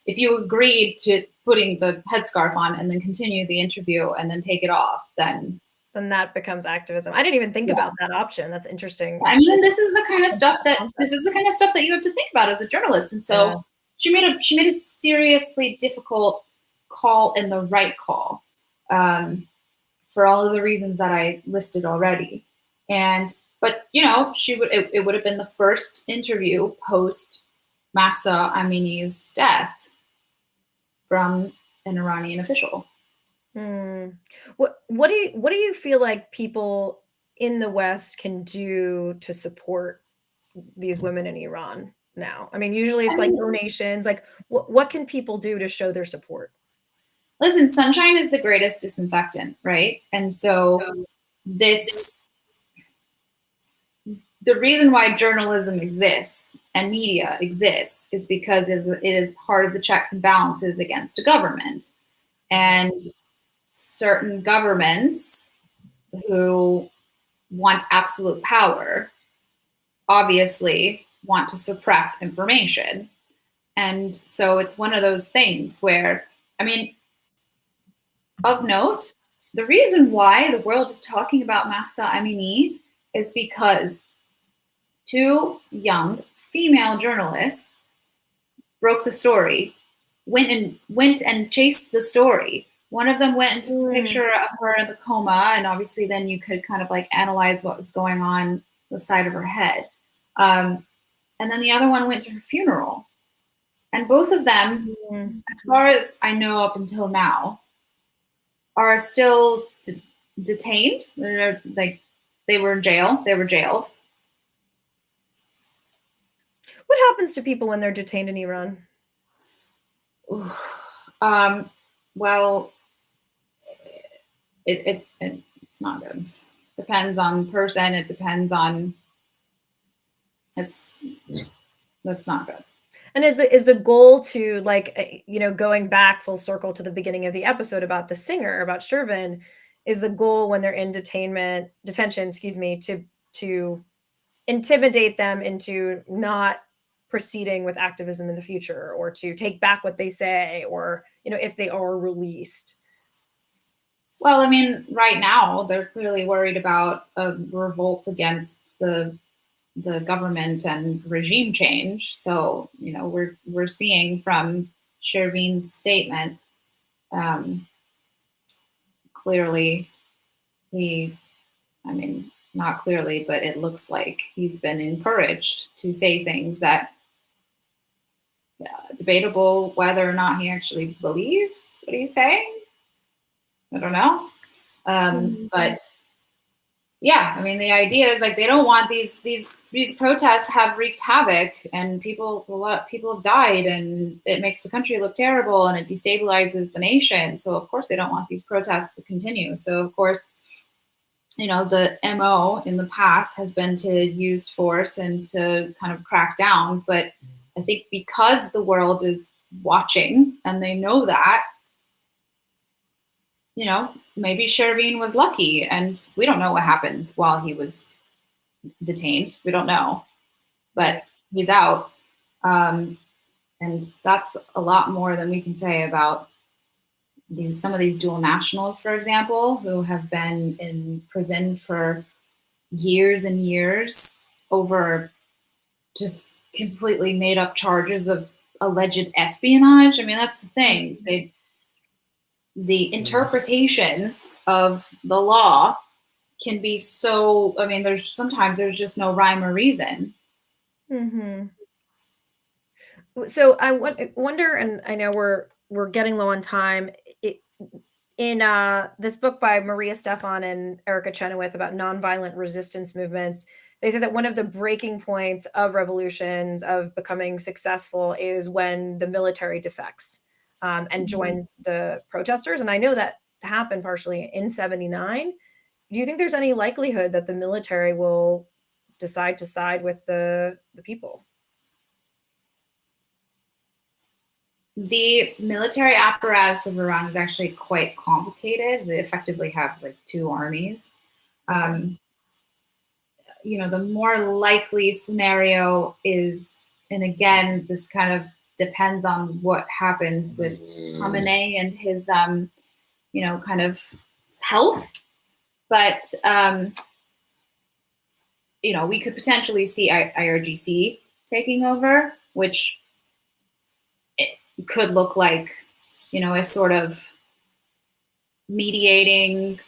if you agreed to putting the headscarf on and then continue the interview and then take it off, then that becomes activism. I didn't even think about that option. That's interesting. I mean, this is the kind of stuff that you have to think about as a journalist. And so she made a seriously difficult call and the right call, for all of the reasons that I listed already. But it would have been the first interview post Mahsa Amini's death from an Iranian official. What do you feel like people in the West can do to support these women in Iran now? I mean, usually it's like donations. Like, what can people do to show their support? Listen, sunshine is the greatest disinfectant, right? And so the reason why journalism exists and media exists is because it is part of the checks and balances against a government. And certain governments who want absolute power obviously want to suppress information. And so it's one of those things where, I mean, of note, the reason why the world is talking about Mahsa Amini is because 2 young female journalists broke the story, went and chased the story. One of them went and took a picture of her in the coma, and obviously then you could kind of like analyze what was going on the side of her head. And then the other one went to her funeral. And both of them, as far as I know up until now, are still detained. They were in jail. They were jailed. What happens to people when they're detained in Iran? Well, it's not good. Depends on the person. It depends on. That's not good. And is the goal to, like, going back full circle to the beginning of the episode about the singer, about Shervin, is the goal when they're in detention, to intimidate them into not proceeding with activism in the future, or to take back what they say, or if they are released? Well, I mean, right now they're clearly worried about a revolt against the government and regime change. So we're seeing from Shervin's statement, clearly not clearly, but it looks like he's been encouraged to say things that debatable whether or not he actually believes what he's saying. I don't know. But yeah, I mean, the idea is like they don't want these protests have wreaked havoc, and a lot of people have died, and it makes the country look terrible, and it destabilizes the nation. So of course they don't want these protests to continue. So of course, the MO in the past has been to use force and to kind of crack down. But I think because the world is watching and they know that, maybe Shervin was lucky, and we don't know what happened while he was detained. We don't know, but he's out. And that's a lot more than we can say about some of these dual nationals, for example, who have been in prison for years and years over just completely made up charges of alleged espionage. I mean, that's the thing. The interpretation of the law can be so, I mean, there's just no rhyme or reason. Mm-hmm. So I wonder, and I know we're getting low on time. In this book by Maria Stefan and Erica Chenoweth about nonviolent resistance movements, they say that one of the breaking points of revolutions, of becoming successful, is when the military defects and joins the protesters. And I know that happened partially in 79. Do you think there's any likelihood that the military will decide to side with the people? The military apparatus of Iran is actually quite complicated. They effectively have like two armies. You know, the more likely scenario is, and again, this kind of depends on what happens with Khamenei and his, you know, kind of health. But, you know, we could potentially see IRGC taking over, which it could look like, you know, a sort of mediating,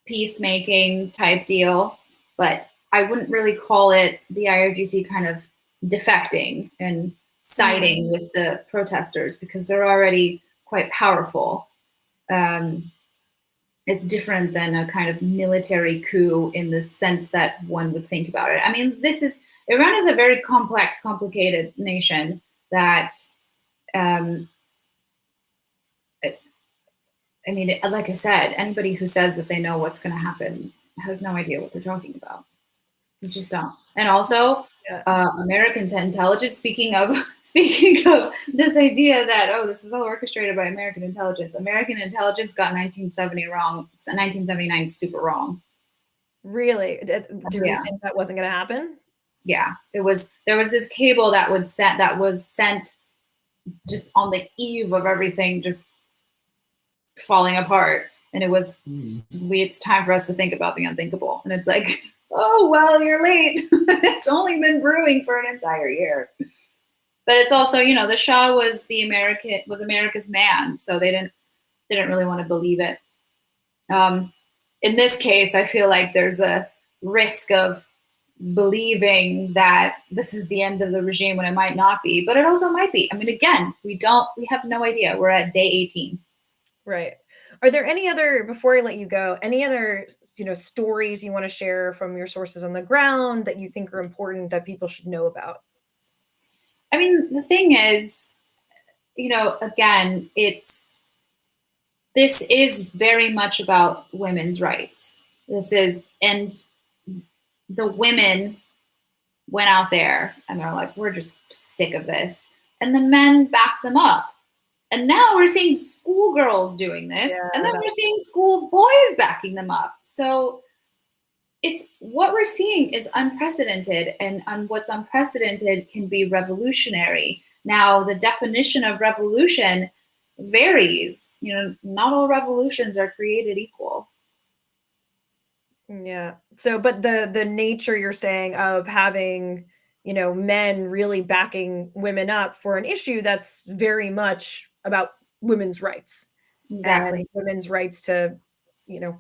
peacemaking type deal. But I wouldn't really call it the IRGC kind of defecting and siding with the protesters because they're already quite powerful. It's different than a kind of military coup in the sense that one would think about it. I mean, Iran is a very complex, complicated nation that, I mean, like I said, anybody who says that they know what's going to happen has no idea what they're talking about. You just don't. And also, American intelligence. Speaking of this idea that this is all orchestrated by American intelligence. American intelligence got 1970 wrong. 1979 super wrong. Really? Do we think that wasn't going to happen? Yeah, it was. There was this cable that was sent just on the eve of everything just falling apart, and it was. It's time for us to think about the unthinkable, and it's like. Oh, well, you're late. It's only been brewing for an entire year. But it's also, you know, the Shah was America's man, so they didn't really want to believe it. In this case, I feel like there's a risk of believing that this is the end of the regime when it might not be, but it also might be. I mean, again, we have no idea. We're at day 18. Right. Are there any other, before I let you go, any other, you know, stories you want to share from your sources on the ground that you think are important that people should know about? I mean, the thing is, you know, again, this is very much about women's rights. And the women went out there and they're like, we're just sick of this. And the men backed them up. And now we're seeing schoolgirls doing this, and then we're seeing school boys backing them up. So it's what we're seeing is unprecedented, and what's unprecedented can be revolutionary. Now, the definition of revolution varies. You know, not all revolutions are created equal. Yeah. So, but the nature you're saying of having, you know, men really backing women up for an issue that's very much about women's rights. Exactly. And women's rights to, you know,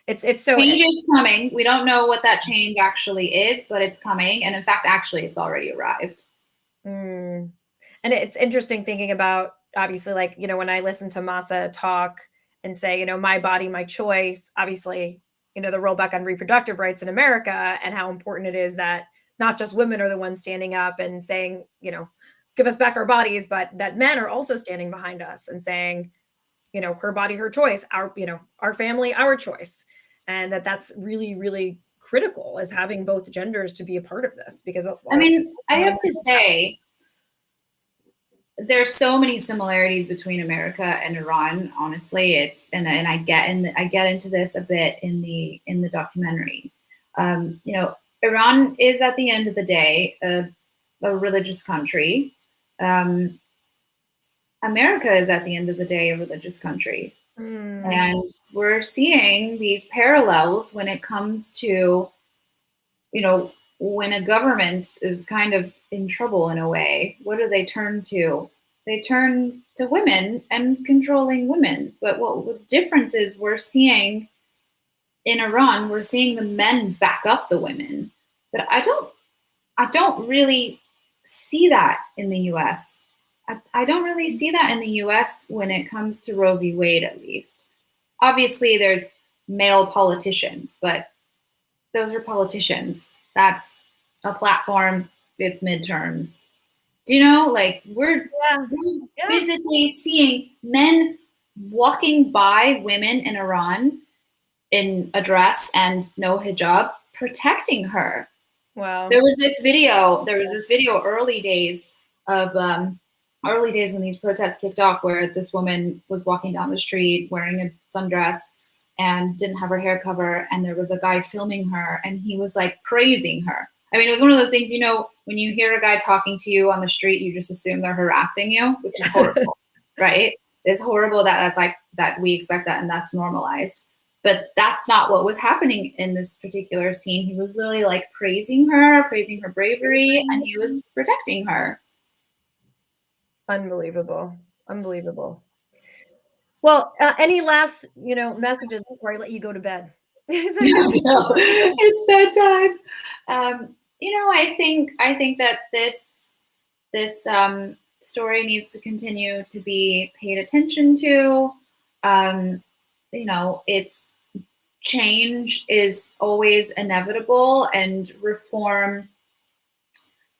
it's so change is coming. We don't know what that change actually is, but it's coming. And in fact, actually, it's already arrived. And it's interesting thinking about, obviously, like, you know, when I listen to Mahsa talk and say, you know, my body, my choice, obviously, you know, the rollback on reproductive rights in America and how important it is that not just women are the ones standing up and saying, you know, give us back our bodies, but that men are also standing behind us and saying, you know, her body, her choice, our, you know, our family, our choice. And that's really, really critical, is having both genders to be a part of this. Because I mean, I have to say, there's so many similarities between America and Iran. Honestly, and I get into this a bit in the documentary. You know, Iran is at the end of the day a religious country. America is at the end of the day a religious country. And we're seeing these parallels when it comes to, you know, when a government is kind of in trouble in a way, what do they turn to? They turn to women and controlling women. But what the difference is, we're seeing in Iran, we're seeing the men back up the women. But I don't really see that in the US. I don't really see that in the US when it comes to Roe v. Wade, at least. Obviously, there's male politicians, but those are politicians. That's a platform. It's midterms. Do you know, like, we're physically seeing men walking by women in Iran in a dress and no hijab, protecting her. Wow. There was this video early days of early days when these protests kicked off, where this woman was walking down the street wearing a sundress and didn't have her hair covered, and there was a guy filming her, and he was like praising her. I mean, it was one of those things, you know, when you hear a guy talking to you on the street, you just assume they're harassing you, which is horrible, right? It's horrible that's like, that we expect that and that's normalized. But that's not what was happening in this particular scene. He was literally like praising her bravery, and he was protecting her. Unbelievable. Unbelievable. Well, any last, messages before I let you go to bed? No, it's bedtime. I think that this story needs to continue to be paid attention to. It's change is always inevitable, and reform.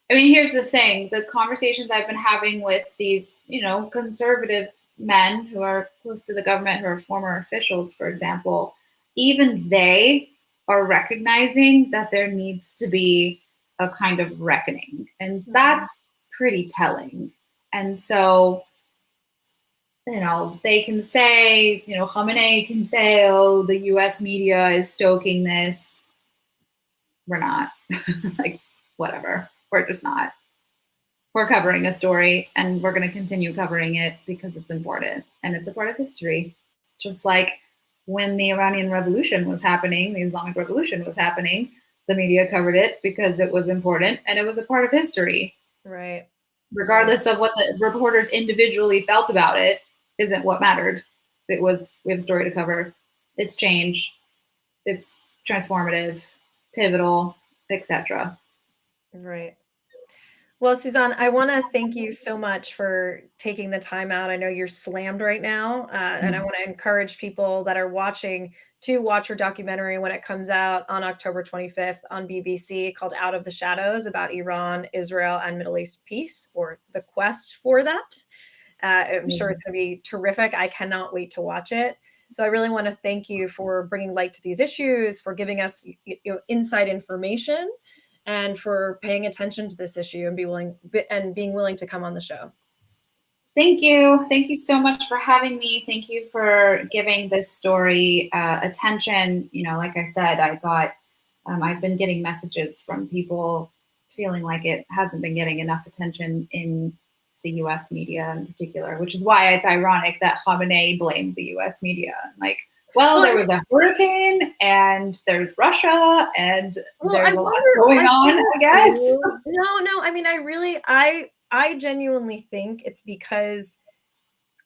I mean, here's the thing: the conversations I've been having with these, conservative men who are close to the government, who are former officials, for example, even they are recognizing that there needs to be a kind of reckoning. And that's pretty telling. And so, they can say, Khamenei can say, oh, the US media is stoking this. We're not. Like, whatever. We're just not. We're covering a story, and we're going to continue covering it because it's important and it's a part of history. Just like when the Iranian Revolution was happening, the Islamic Revolution was happening, the media covered it because it was important and it was a part of history. Right. Regardless of what the reporters individually felt about it, isn't what mattered. It was, we have a story to cover. It's change. It's transformative, pivotal, etc. Right. Well, Suzanne, I want to thank you so much for taking the time out. I know you're slammed right now, and I want to encourage people that are watching to watch your documentary when it comes out on October 25th on BBC, called Out of the Shadows, about Iran, Israel, and Middle East peace, or the quest for that. I'm sure it's going to be terrific. I cannot wait to watch it. So I really want to thank you for bringing light to these issues, for giving us inside information, and for paying attention to this issue and being willing to come on the show. Thank you. Thank you so much for having me. Thank you for giving this story attention. Like I said, I've been getting messages from people feeling like it hasn't been getting enough attention in the US media in particular, which is why it's ironic that Khamenei blamed the US media. Like, well, there was a hurricane, and there's Russia, and there's a lot going on, I guess. No. I mean, I genuinely think it's because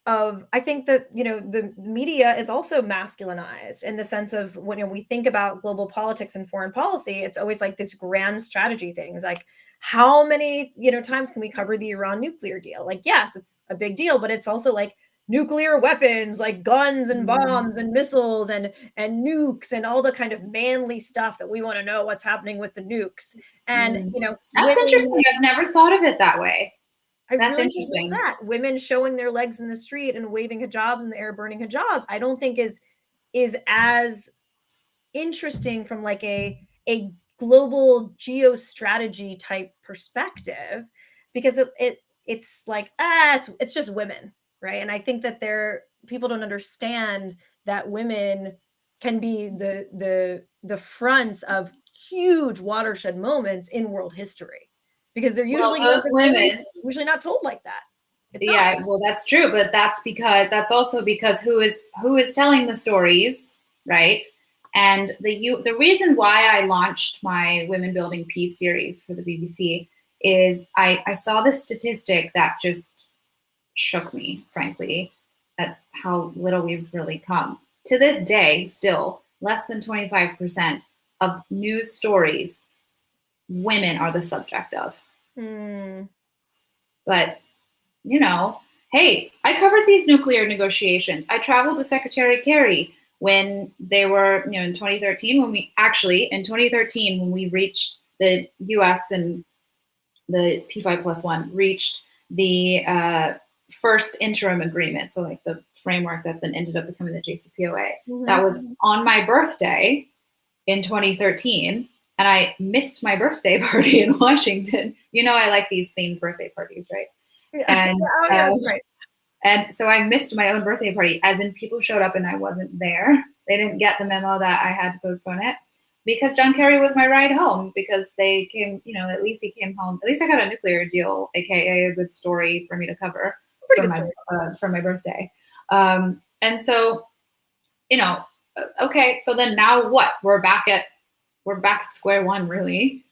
of, I think that, the media is also masculinized in the sense of when we think about global politics and foreign policy, it's always like this grand strategy thing. It's like, how many, times can we cover the Iran nuclear deal? Like, yes, it's a big deal, but it's also like, nuclear weapons, like guns and bombs and missiles and nukes and all the kind of manly stuff that we want to know what's happening with the nukes. And, that's interesting. I've never thought of it that way. That's really interesting. That women showing their legs in the street and waving hijabs in the air, burning hijabs, I don't think is as interesting from like a global geostrategy type perspective, because it's like, it's just women. Right. And I think that people don't understand that women can be the fronts of huge watershed moments in world history, because they're usually usually not told like that. Well, that's true. But that's also because who is telling the stories, right? And the reason why I launched my Women Building Peace series for the BBC is I saw this statistic that just shook me, frankly, at how little we've really come. To this day, still, less than 25% of news stories, women are the subject of. But, hey, I covered these nuclear negotiations. I traveled with Secretary Kerry when they were, in 2013, when we reached the US and the P5+1 reached the first interim agreement, so like the framework that then ended up becoming the JCPOA. That was on my birthday in 2013, and I missed my birthday party in Washington. I like these themed birthday parties, right? And Oh, yeah, right. and so I missed my own birthday party, as in people showed up and I wasn't there. They didn't get the memo that I had to postpone it because John Kerry was my ride home, because they came, at least he came home. At least I got a nuclear deal, aka a good story for me to cover Pretty good story. for my birthday. And so, okay, so then now what? We're back at square one, really.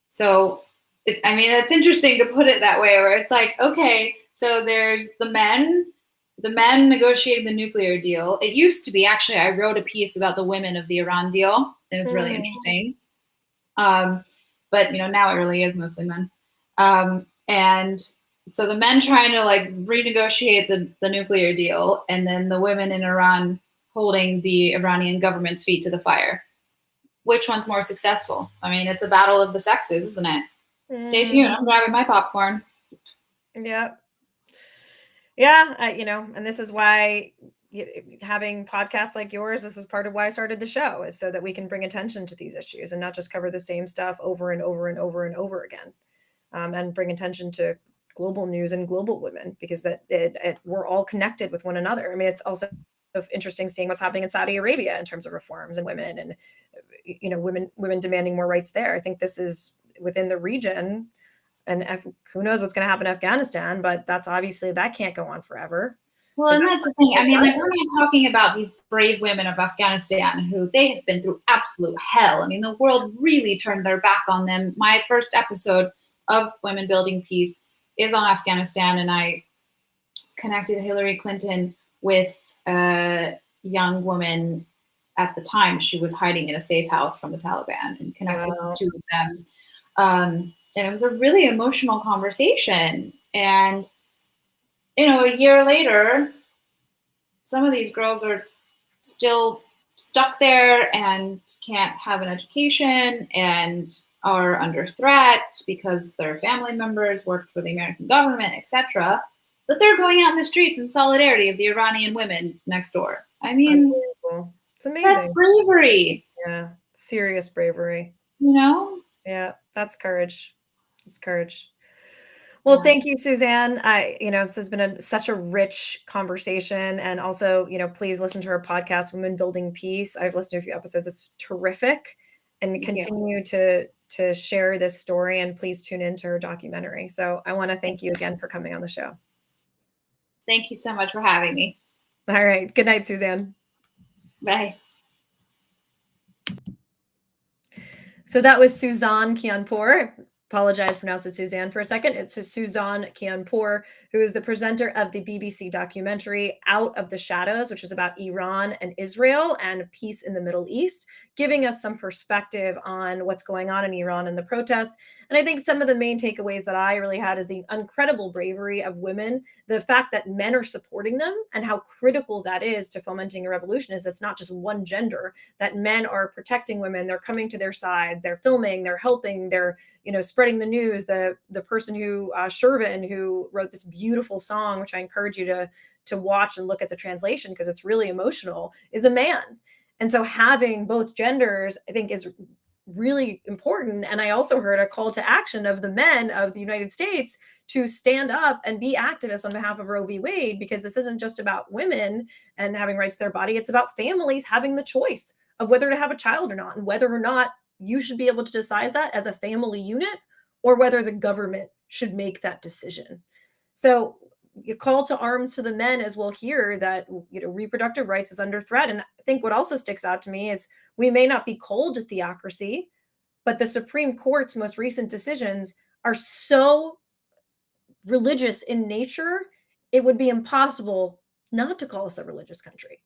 So, it's interesting to put it that way, where it's like, okay, so there's the men negotiating the nuclear deal. It used to be, actually, I wrote a piece about the women of the Iran deal. It was really interesting. But now it really is mostly men. And so the men trying to like renegotiate the nuclear deal, and then the women in Iran holding the Iranian government's feet to the fire. Which one's more successful? It's a battle of the sexes, isn't it? Stay tuned. I'm grabbing my popcorn. Yeah. Yeah. And this is why having podcasts like yours, this is part of why I started the show, is so that we can bring attention to these issues and not just cover the same stuff over and over and over and over again, and bring attention to global news and global women, because we're all connected with one another. It's also interesting seeing what's happening in Saudi Arabia in terms of reforms and women, and women demanding more rights there. I think this is within the region, and who knows what's going to happen in Afghanistan, but that can't go on forever. Well, and that's the thing. We're not talking about these brave women of Afghanistan who they have been through absolute hell. The world really turned their back on them. My first episode of Women Building Peace is on Afghanistan, and I connected Hillary Clinton with a young woman. At the time, she was hiding in a safe house from the Taliban, and connected the two of them. And it was a really emotional conversation. And, a year later, some of these girls are still stuck there and can't have an education and are under threat because their family members worked for the American government, etc. But they're going out in the streets in solidarity of the Iranian women next door. It's amazing. That's bravery. Yeah, serious bravery. Yeah, that's courage. It's courage. Well, thank you, Suzanne. This has been such a rich conversation, and also, please listen to her podcast, Women Building Peace. I've listened to a few episodes. It's terrific, and continue to share this story, and please tune into her documentary. So I want to thank you again for coming on the show. Thank you so much for having me. All right. Good night, Suzanne. Bye. So that was Suzanne Kianpour. Apologize, pronounced it Suzanne for a second. It's Suzanne Kianpour, who is the presenter of the BBC documentary Out of the Shadows, which is about Iran and Israel and peace in the Middle East, giving us some perspective on what's going on in Iran and the protests. And I think some of the main takeaways that I really had is the incredible bravery of women, the fact that men are supporting them, and how critical that is to fomenting a revolution. Is it's not just one gender, that men are protecting women, they're coming to their sides, they're filming, they're helping, they're spreading the news. The person who Shervin, who wrote this beautiful song, which I encourage you to watch and look at the translation because it's really emotional, is a man. And so having both genders, I think, is really important. And I also heard a call to action of the men of the United States to stand up and be activists on behalf of Roe v. Wade, because this isn't just about women and having rights to their body. It's about families having the choice of whether to have a child or not, and whether or not you should be able to decide that as a family unit, or whether the government should make that decision. So you call to arms to the men as well here, that reproductive rights is under threat. And I think what also sticks out to me is we may not be cold to theocracy, but the Supreme Court's most recent decisions are so religious in nature, it would be impossible not to call us a religious country.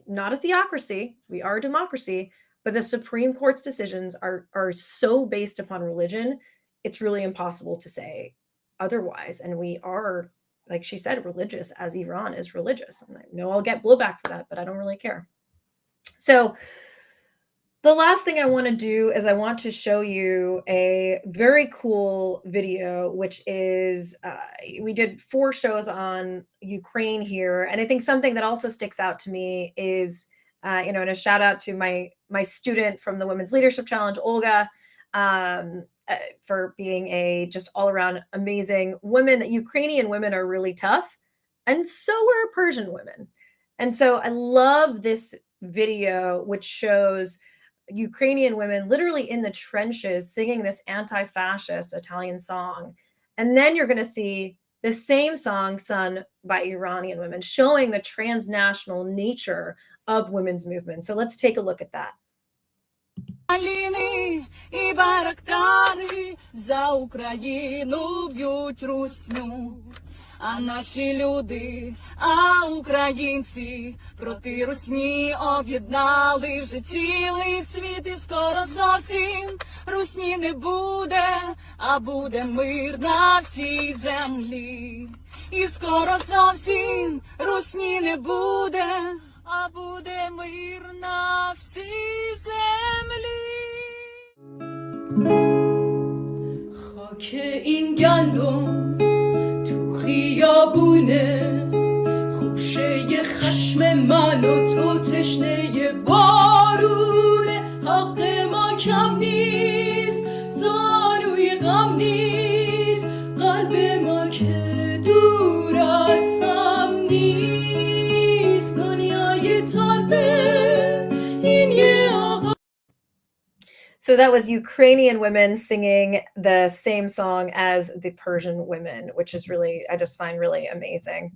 Not a theocracy, we are a democracy, but the Supreme Court's decisions are so based upon religion, it's really impossible to say otherwise. And we are, like she said, religious, as Iran is religious. And I know I'll get blowback for that, but I don't really care. So the last thing I want to do is I want to show you a very cool video, which is, we did 4 shows on Ukraine here. And I think something that also sticks out to me is, and a shout out to my student from the Women's Leadership Challenge, Olga. for being a just all around amazing woman. That Ukrainian women are really tough, and so are Persian women. And so I love this video, which shows Ukrainian women literally in the trenches singing this anti-fascist Italian song. And then you're going to see the same song sung by Iranian women, showing the transnational nature of women's movement. So let's take a look at that. І барактари за Україну б'ють русню. А наші люди, а українці проти русні об'єднали вже цілий світ. І скоро зовсім русні не буде, а буде мир на всій землі. І скоро зовсім русні не буде, а буде мир на всій землі. خاک این گندم تو خیابونه، خوشه خشم من و تو تشنه بارونه. حق ما کم نیست، زانوی غم نیست، قلب ما که دور از هم نیست. دنیای تازه این یه آغاز. So that was Ukrainian women singing the same song as the Persian women, which is really, I just find really amazing.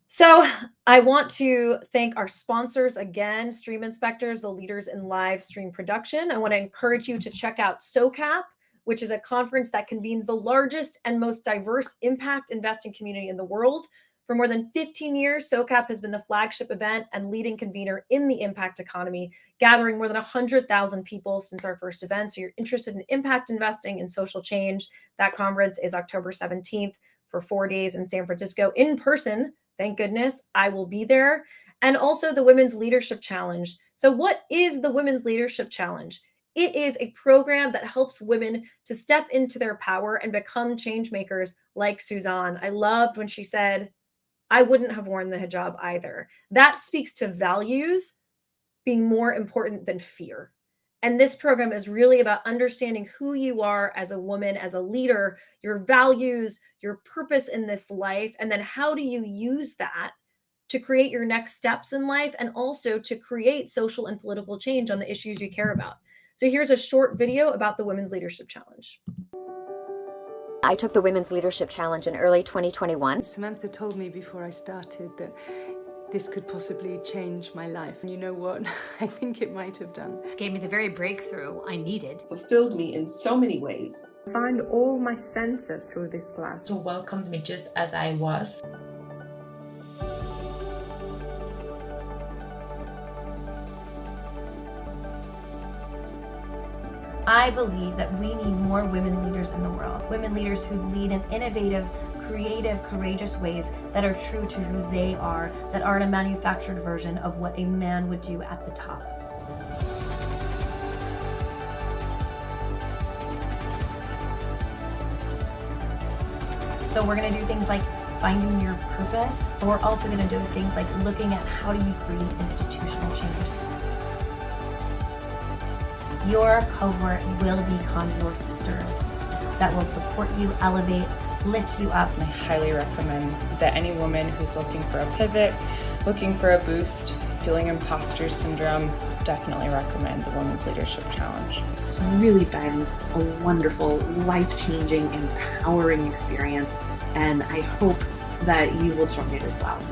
So I want to thank our sponsors again, Stream Inspectors, the leaders in live stream production. I want to encourage you to check out SOCAP, which is a conference that convenes the largest and most diverse impact investing community in the world. For more than 15 years, SOCAP has been the flagship event and leading convener in the impact economy, gathering more than 100,000 people since our first event. So you're interested in impact investing and social change. That conference is October 17th for 4 days in San Francisco in person. Thank goodness I will be there. And also the Women's Leadership Challenge. So what is the Women's Leadership Challenge? It is a program that helps women to step into their power and become change makers like Suzanne. I loved when she said, I wouldn't have worn the hijab either. That speaks to values being more important than fear. And this program is really about understanding who you are as a woman, as a leader, your values, your purpose in this life, and then how do you use that to create your next steps in life and also to create social and political change on the issues you care about. So here's a short video about the Women's Leadership Challenge. I took the Women's Leadership Challenge in early 2021. Samantha told me before I started that this could possibly change my life. And you know what? I think it might have done. It gave me the very breakthrough I needed. Fulfilled me in so many ways. Find all my senses through this class. So welcomed me just as I was. I believe that we need more women leaders in the world. Women leaders who lead in innovative, creative, courageous ways that are true to who they are, that aren't a manufactured version of what a man would do at the top. So we're going to do things like finding your purpose, but we're also going to do things like looking at how do you create institutional change. Your cohort will become your sisters that will support you, elevate, lift you up. I highly recommend that any woman who's looking for a pivot, looking for a boost, feeling imposter syndrome, definitely recommend the Women's Leadership Challenge. It's really been a wonderful, life-changing, empowering experience, and I hope that you will join it as well.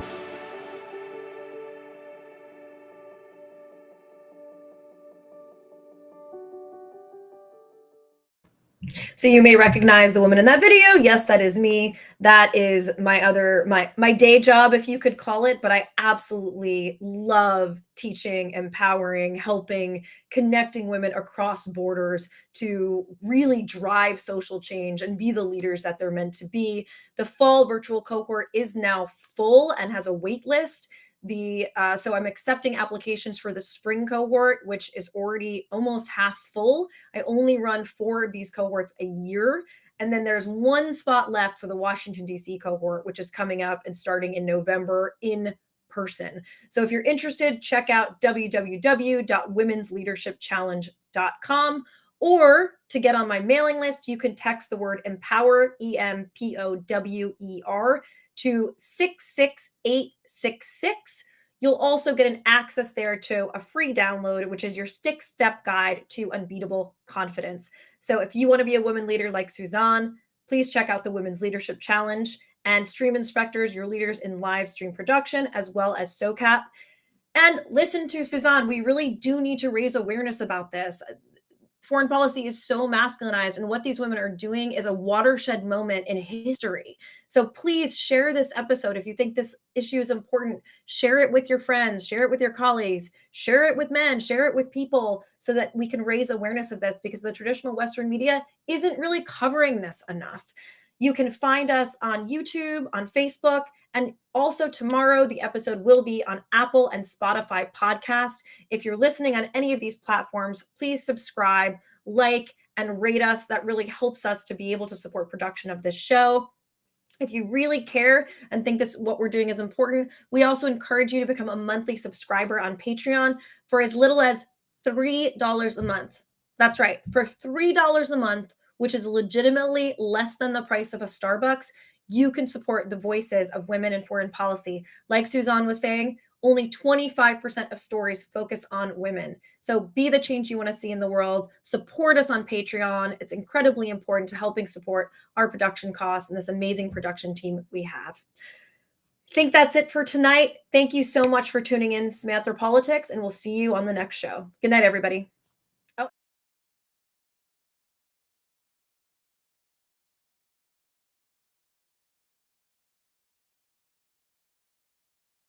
So you may recognize the woman in that video. Yes, that is me. That is my day job, if you could call it, but I absolutely love teaching, empowering, helping, connecting women across borders to really drive social change and be the leaders that they're meant to be. The fall virtual cohort is now full and has a wait list. So I'm accepting applications for the spring cohort, which is already almost half full. I only run 4 of these cohorts a year. And then there's 1 spot left for the Washington, D.C. cohort, which is coming up and starting in November in person. So if you're interested, check out www.womensleadershipchallenge.com. Or to get on my mailing list, you can text the word empower, EMPOWER, to 66866. You'll also get an access there to a free download, which is your 6-step guide to unbeatable confidence. So if you want to be a women leader like Suzanne, please check out the Women's Leadership Challenge and Stream Inspectors, your leaders in live stream production, as well as SOCAP. And listen to Suzanne. We really do need to raise awareness about this. Foreign policy is so masculinized, and what these women are doing is a watershed moment in history. So please share this episode. If you think this issue is important, share it with your friends, share it with your colleagues, share it with men, share it with people so that we can raise awareness of this, because the traditional Western media isn't really covering this enough. You can find us on YouTube, on Facebook, and also tomorrow the episode will be on Apple and Spotify podcasts. If you're listening on any of these platforms, please subscribe, like, and rate us. That really helps us to be able to support production of this show. If you really care and think this what we're doing is important, we also encourage you to become a monthly subscriber on Patreon for as little as $3 a month. That's right, for $3 a month, which is legitimately less than the price of a Starbucks, you can support the voices of women in foreign policy. Like Suzanne was saying, only 25% of stories focus on women. So be the change you want to see in the world. Support us on Patreon. It's incredibly important to helping support our production costs and this amazing production team we have. I think that's it for tonight. Thank you so much for tuning in to Samanthropolitics, and we'll see you on the next show. Good night, everybody.